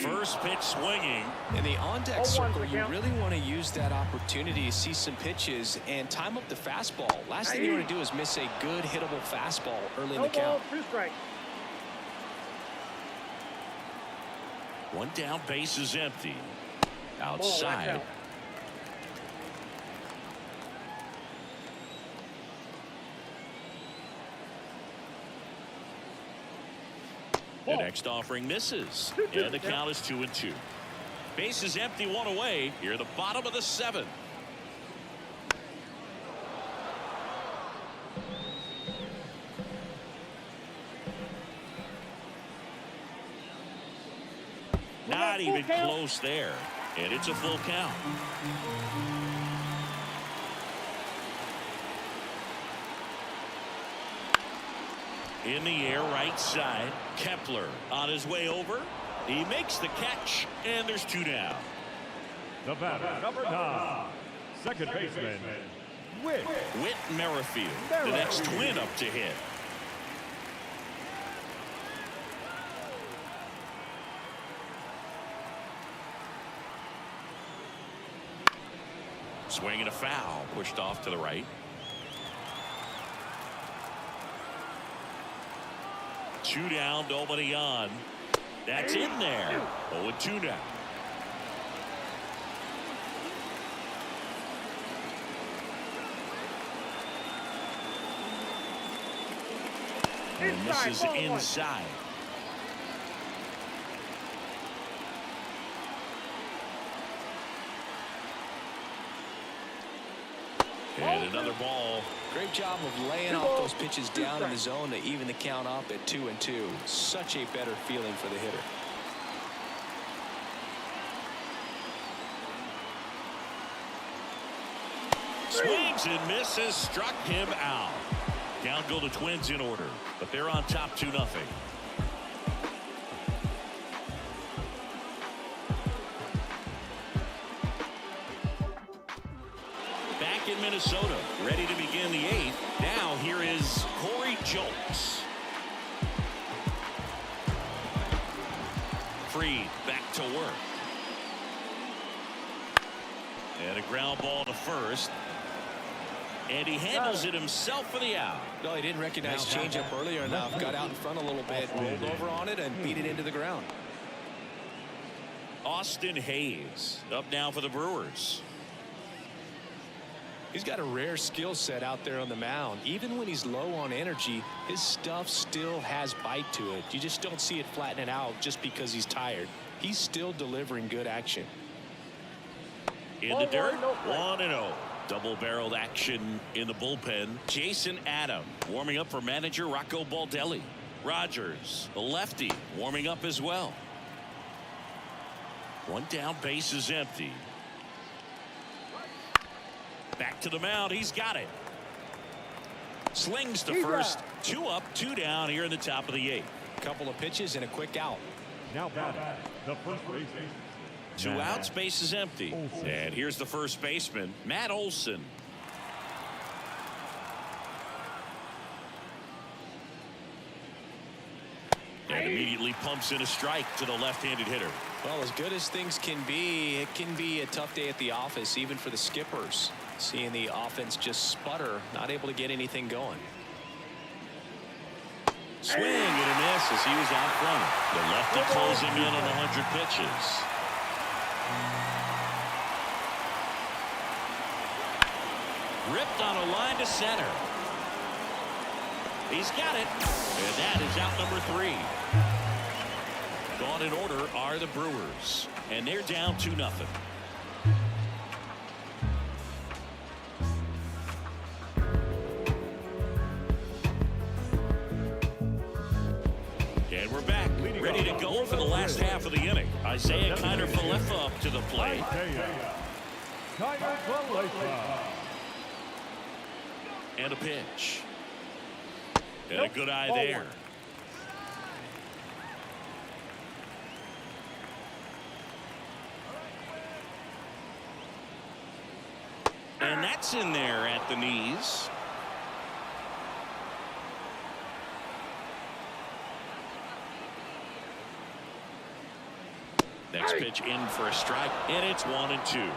First pitch swinging. In the on-deck circle, you really want to use that opportunity to see some pitches and time up the fastball. Last thing you want to do is miss a good hittable fastball early in the count. 2 strikes. One down, base is empty. Ball, watch Outside. out. The next offering misses. And the count is 2-2. Base is empty, one away. Here, the bottom of the 7th. Not even close there. And it's a full count. In the air, right side. Kepler on his way over. He makes the catch, and there's 2 down. The batter, number 9, second baseman, Whit. Whit Merrifield, the next twin up to hit. Swing and a foul, pushed off to the right. 2 down, nobody on. That's in there. 0-2 now. And this is inside. And another ball. Great job of laying off those pitches down in the zone to even the count up at 2-2. Such a better feeling for the hitter. Swings and misses, struck him out. Down go the Twins in order, but they're on top 2-0. Back in Minnesota, ready to begin the 8th. Now here is Corey Julks. Freed back to work. And a ground ball to first. And he handles it himself for the out. No, he didn't recognize changeup earlier enough. Got out in front a little bit, rolled over on it, and beat it into the ground. Austin Hayes up now for the Brewers. He's got a rare skill set out there on the mound. Even when he's low on energy, his stuff still has bite to it. You just don't see it flattening out just because he's tired. He's still delivering good action. In the dirt, 1-0. Double-barreled action in the bullpen. Jason Adam warming up for manager Rocco Baldelli. Rogers, the lefty, warming up as well. 1 down, base is empty. Back to the mound, he's got it. Slings to first. 2 up, 2 down here in the top of the 8th. Couple of pitches and a quick out. Now batting, the first baseman. 2 outs, base is empty. And here's the first baseman, Matt Olson. And immediately pumps in a strike to the left-handed hitter. Well, as good as things can be, it can be a tough day at the office, even for the skippers. Seeing the offense just sputter, not able to get anything going. Swing and a miss as he was out front. The lefty closing in on 100 pitches. Ripped on a line to center. He's got it. And that is out number 3. Gone in order are the Brewers. And they're down 2-0. And we're back, ready to go for the last half of the inning. Isaiah Kiner-Falefa up to the plate. And a pitch. And a good eye there. And that's in there at the knees. Next pitch in for a strike, and it's 1-2.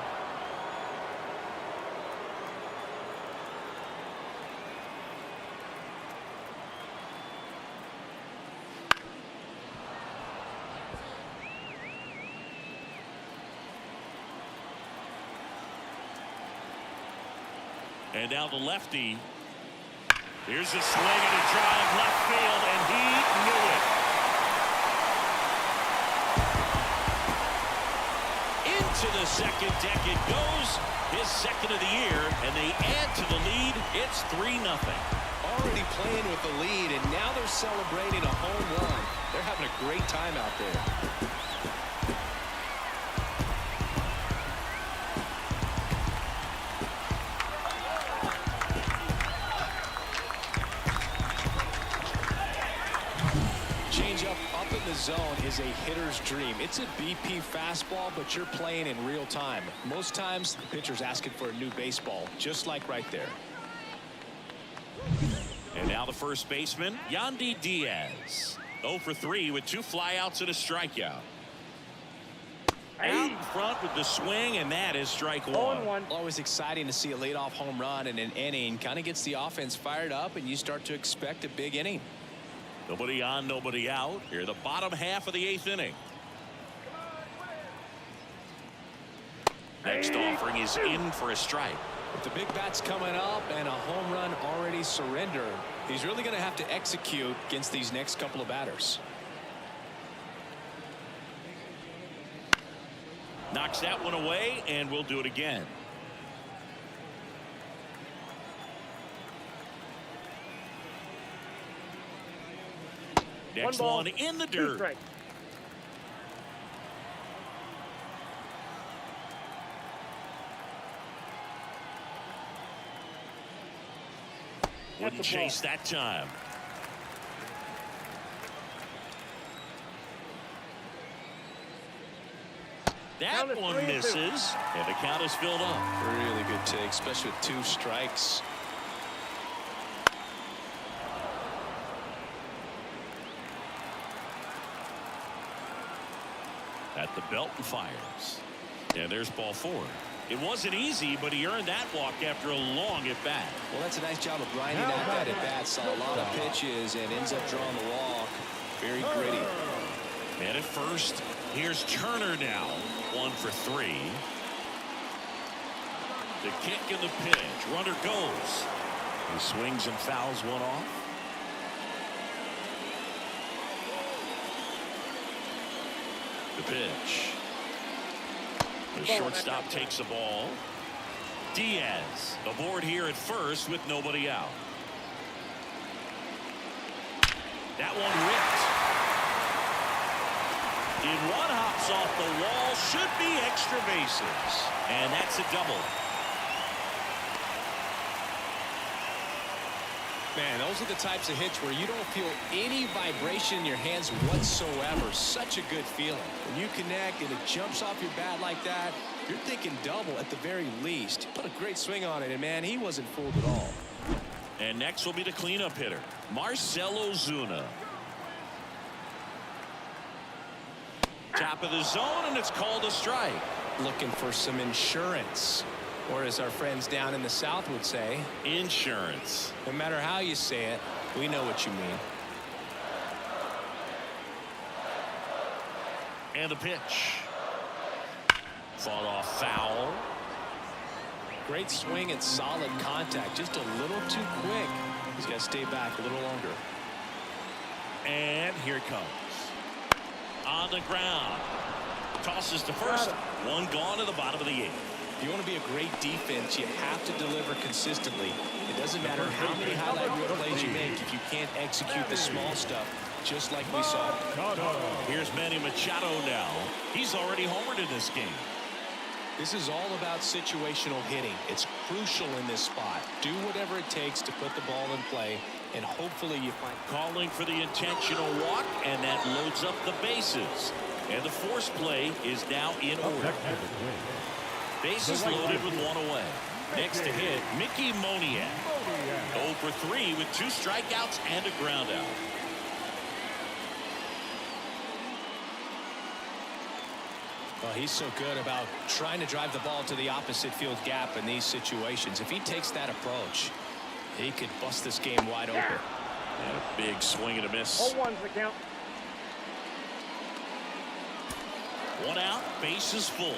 And now the lefty. Here's a swing and a drive left field, and he knew it. Into the second deck it goes. His second of the year, and they add to the lead. It's 3-0. Already playing with the lead, and now they're celebrating a home run. They're having a great time out there. Up in the zone is a hitter's dream. It's a BP fastball, but you're playing in real time. Most times, the pitcher's asking for a new baseball, just like right there. And now the first baseman, Yandy Diaz. 0 for 3 with 2 flyouts and a strikeout. Out in front with the swing, and that is strike one. Always exciting to see a leadoff home run in an inning. Kind of gets the offense fired up, and you start to expect a big inning. Nobody on, nobody out. Here, the bottom half of the 8th inning. Next offering is in for a strike. With the big bats coming up and a home run already surrendered, he's really going to have to execute against these next couple of batters. Knocks that one away, and we'll do it again. Next one in the dirt. Wouldn't chase that time. That one misses, and the count is filled up. Really good take, especially with 2 strikes. At the belt and fires. And there's ball 4. It wasn't easy, but he earned that walk after a long at bat. Well, that's a nice job of grinding out that at bat. Saw a lot of pitches and ends up drawing the walk. Very gritty. And at first, here's Turner now. 1 for 3. The kick and the pitch. Runner goes. He swings and fouls one off. The pitch. The shortstop takes the ball. Diaz aboard here at first with nobody out. That one ripped. In one hops off the wall. Should be extra bases. And that's a double. Man, those are the types of hits where you don't feel any vibration in your hands whatsoever. Such a good feeling. When you connect and it jumps off your bat like that, you're thinking double at the very least. Put a great swing on it, and man, he wasn't fooled at all. And next will be the cleanup hitter, Marcell Ozuna. Top of the zone, and it's called a strike. Looking for some insurance. Or as our friends down in the South would say, insurance. No matter how you say it, we know what you mean. And the pitch. Fought off foul. Great swing and solid contact. Just a little too quick. He's got to stay back a little longer. And here it comes. On the ground. Tosses to first. One gone to the bottom of the 8th. If you want to be a great defense, you have to deliver consistently. It doesn't matter how many highlight reel plays you make if you can't execute the small stuff, just like we saw. Here's Manny Machado now. He's already homered in this game. This is all about situational hitting. It's crucial in this spot. Do whatever it takes to put the ball in play, and hopefully you find. Calling for the intentional walk, and that loads up the bases. And the force play is now in order. Bases loaded with 1 away. Next to hit, Mickey Moniak. 0 for 3 with 2 strikeouts and a ground out. Well, he's so good about trying to drive the ball to the opposite field gap in these situations. If he takes that approach, he could bust this game wide open. And a big swing and a miss. 0-1's the count. 1 out, bases full.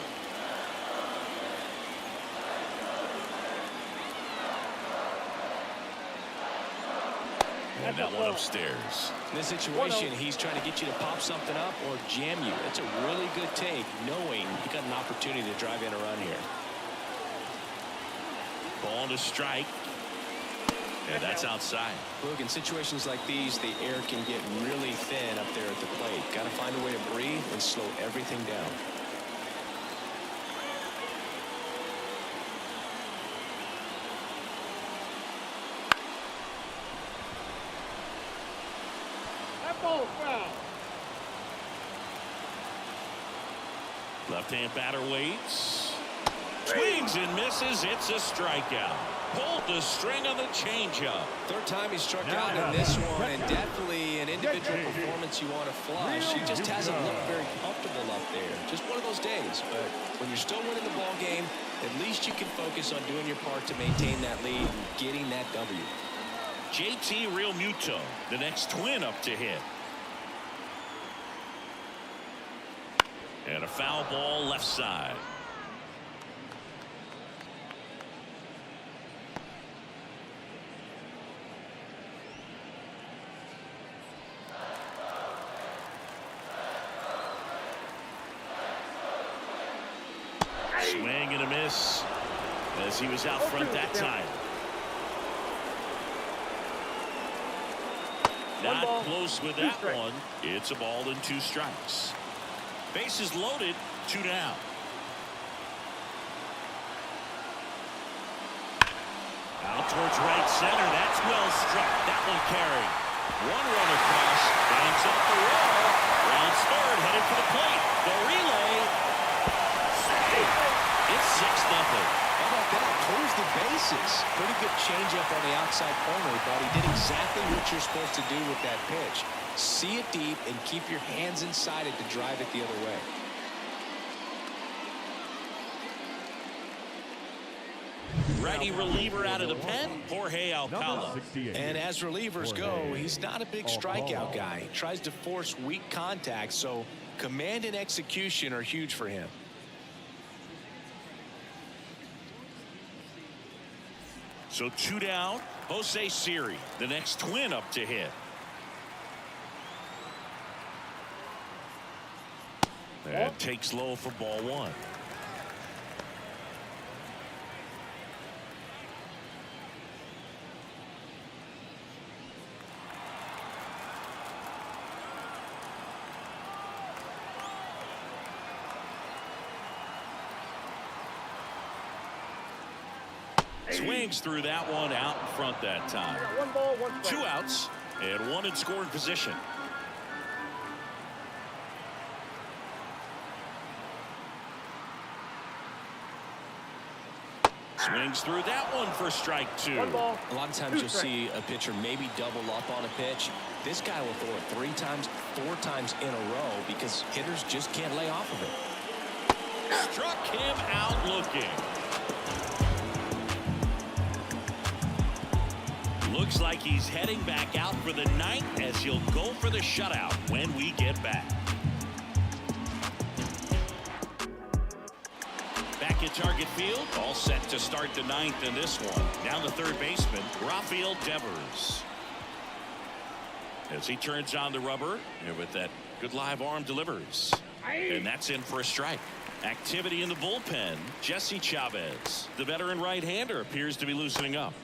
And that one upstairs. In this situation, he's trying to get you to pop something up or jam you. It's a really good take, knowing you got an opportunity to drive in a run here. Ball to strike. And that's outside. Look, in situations like these, the air can get really thin up there at the plate. Got to find a way to breathe and slow everything down. That ball foul. Left-hand batter waits. Swings and misses. It's a strikeout. Pulled the string on the changeup. Third time he struck out in this one, and definitely an individual performance you want to flush. He just hasn't looked very comfortable up there. Just one of those days. But when you're still winning the ball game, at least you can focus on doing your part to maintain that lead and getting that W. JT Realmuto, the next Twin up to hit. And a foul ball left side. Swing and a miss as he was out front that time. Not close with that one. It's a ball and 2 strikes. Bases loaded, 2 down. Out towards right center. That's well struck. That one carried. One run across. Bangs up the wall. Rounds third, headed for the plate. The relay. It's 6-0. How about that? Close the bases. Pretty good changeup on the outside corner, but he did exactly what you're supposed to do with that pitch. See it deep and keep your hands inside it to drive it the other way. Righty reliever out of the pen, Jorge Alcala. And as relievers go, he's not a big strikeout guy. He tries to force weak contact, so command and execution are huge for him. So 2 down. Jose Siri, the next Twin up to hit. That takes low for ball 1. Swings through that one, out in front that time. 1 ball, 1 strike. 2 outs and 1 in scoring position. Swings through that one for strike 2. 1 ball. A lot of times you'll see a pitcher maybe double up on a pitch. This guy will throw it 3 times, 4 times in a row because hitters just can't lay off of it. Struck him out looking. Looks like he's heading back out for the 9th as he'll go for the shutout when we get back. Back at Target Field, all set to start the 9th in this one. Down the third baseman, Rafael Devers. As he turns on the rubber, and with that good live arm delivers. And that's in for a strike. Activity in the bullpen, Jesse Chavez. The veteran right-hander appears to be loosening up.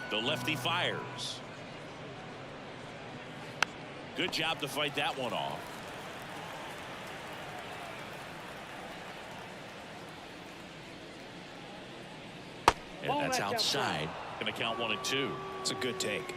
The lefty fires. Good job to fight that one off. And that's outside. Going to count 1 and 2. It's a good take.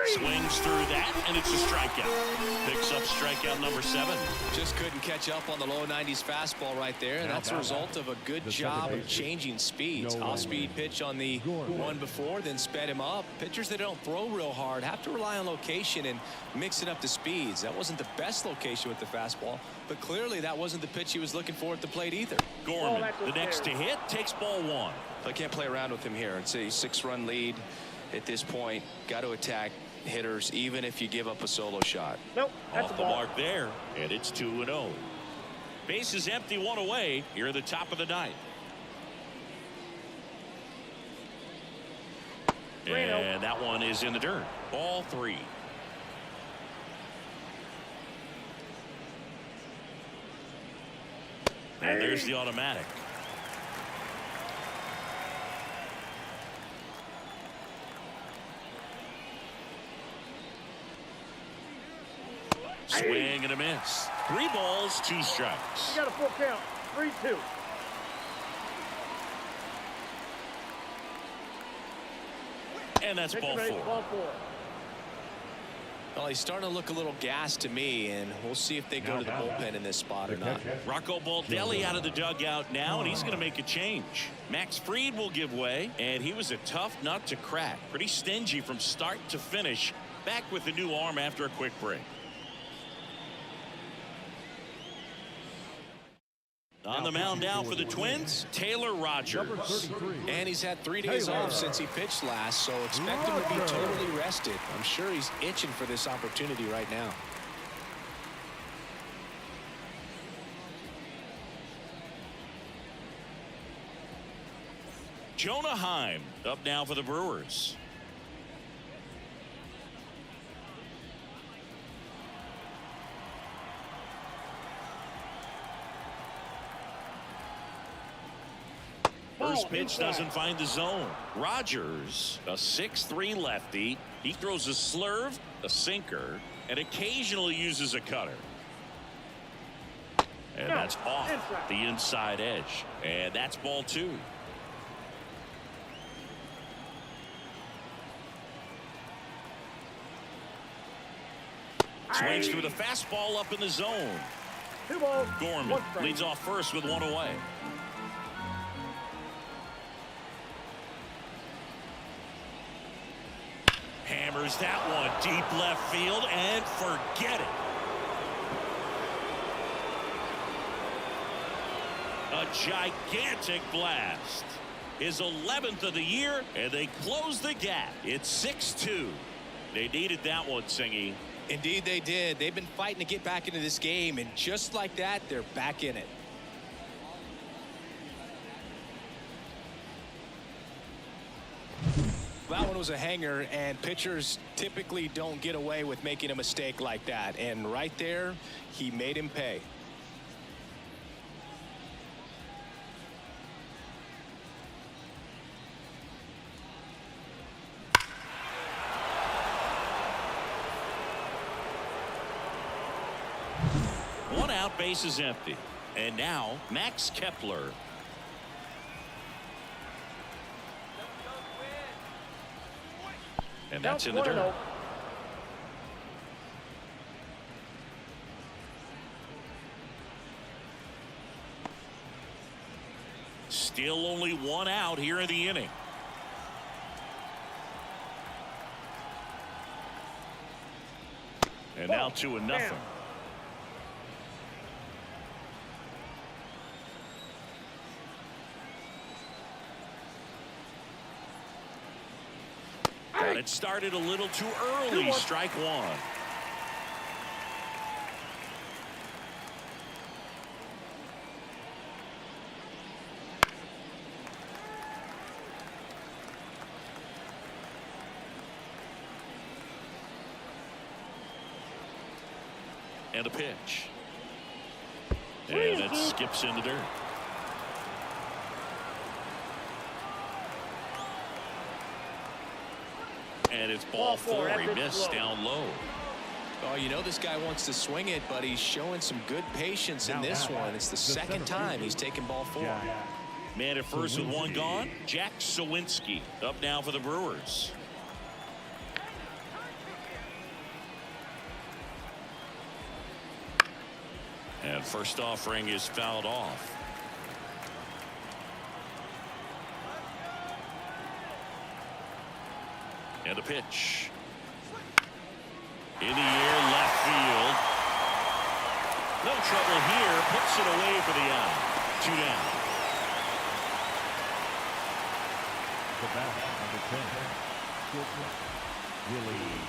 Swings through that, and it's a strikeout. Picks up strikeout number 7. Just couldn't catch up on the low 90s fastball right there, and that's a result of a good job of changing speeds. Off-speed pitch on the one before, then sped him up. Pitchers that don't throw real hard have to rely on location and mix it up to speeds. That wasn't the best location with the fastball, but clearly that wasn't the pitch he was looking for at the plate either. Gorman, the next to hit, takes ball 1. I can't play around with him here. It's a 6-run lead at this point. Got to attack hitters even if you give up a solo shot. Nope, that's off the mark there, and it's 2-0. Base is empty, 1 away here at the top of the 9th. And that one is in the dirt. Ball 3. And there's the automatic. Swing and a miss. 3 balls, 2 strikes. You got a full count. 3-2. And that's ball 4. Ball 4. Well, he's starting to look a little gassed to me, and we'll see if they go to the bullpen in this spot or not. Rocco Baldelli out of the dugout now, and he's going to make a change. Max Fried will give way, and he was a tough nut to crack. Pretty stingy from start to finish. Back with the new arm after a quick break. On the mound now for the Twins, Taylor Rogers. And he's had 3 days off since he pitched last, so expect him to be totally rested. I'm sure he's itching for this opportunity right now. Jonah Heim up now for the Brewers. First pitch doesn't find the zone. Rogers, a 6'3" lefty. He throws a slurve, a sinker, and occasionally uses a cutter. And that's off the inside edge. And that's ball 2. Swings through the fastball up in the zone. 2 balls. Gorman leads off first with 1 away. Hammers that one deep left field and forget it. A gigantic blast. His 11th of the year, and they close the gap. It's 6-2. They needed that one, Singy. Indeed they did. They've been fighting to get back into this game, and just like that, they're back in it. That one was a hanger, and pitchers typically don't get away with making a mistake like that. And right there, he made him pay. One out, base is empty. And now Max Kepler. And that's in the dirt. Still only 1 out here in the inning. And now 2-0. Got it started a little too early. Strike 1. And a pitch. And it skips in the dirt. And it's ball 4. He missed down low. Oh, you know this guy wants to swing it, but he's showing some good patience in this one. It's the second time he's taken ball 4. Man at first with 1 gone. Jack Sawinski up now for the Brewers. And first offering is fouled off. And a pitch. In the air, left field. No trouble here. Puts it away for the out. 2 down. The bat, number 10. Willie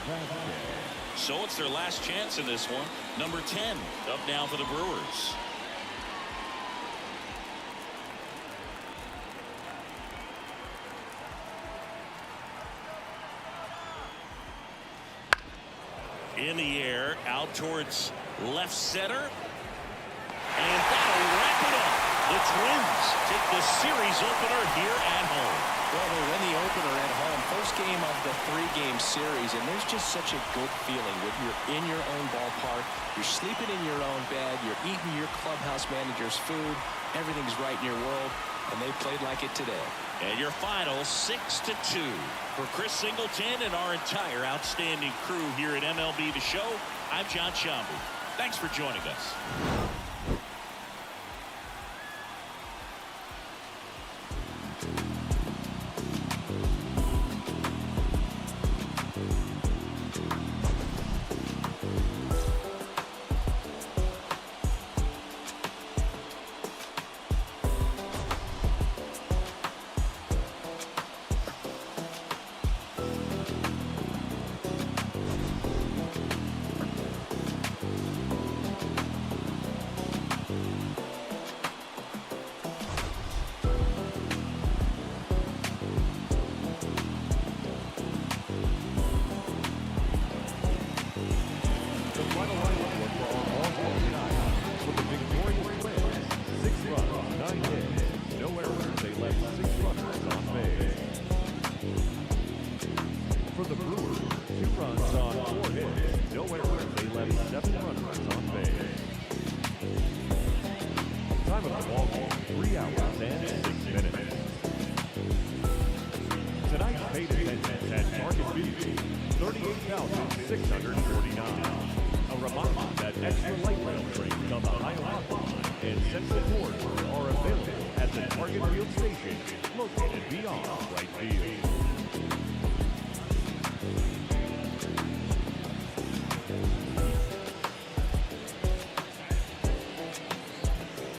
Vasquez. So it's their last chance in this one. Number 10 up now for the Brewers. In the air, out towards left center. And that'll wrap it up. The Twins take the series opener here at home. Well, they win the opener at home. First game of the 3-game series, and there's just such a good feeling when you're in your own ballpark, you're sleeping in your own bed, you're eating your clubhouse manager's food, everything's right in your world, and they played like it today. And your final 6-2. For Chris Singleton and our entire outstanding crew here at MLB The Show, I'm John Shambu. Thanks for joining us. For the Brewers, 2 runs on 4 hits, no errors. They left 7 runners on base. Time of the ball game, 3 hours and 6 minutes. Tonight's paid attendance at Target Field, 38,649. A reminder that extra light rail trains on the Hiawatha Line and Central Corridor are available at the Target Field station located beyond right field.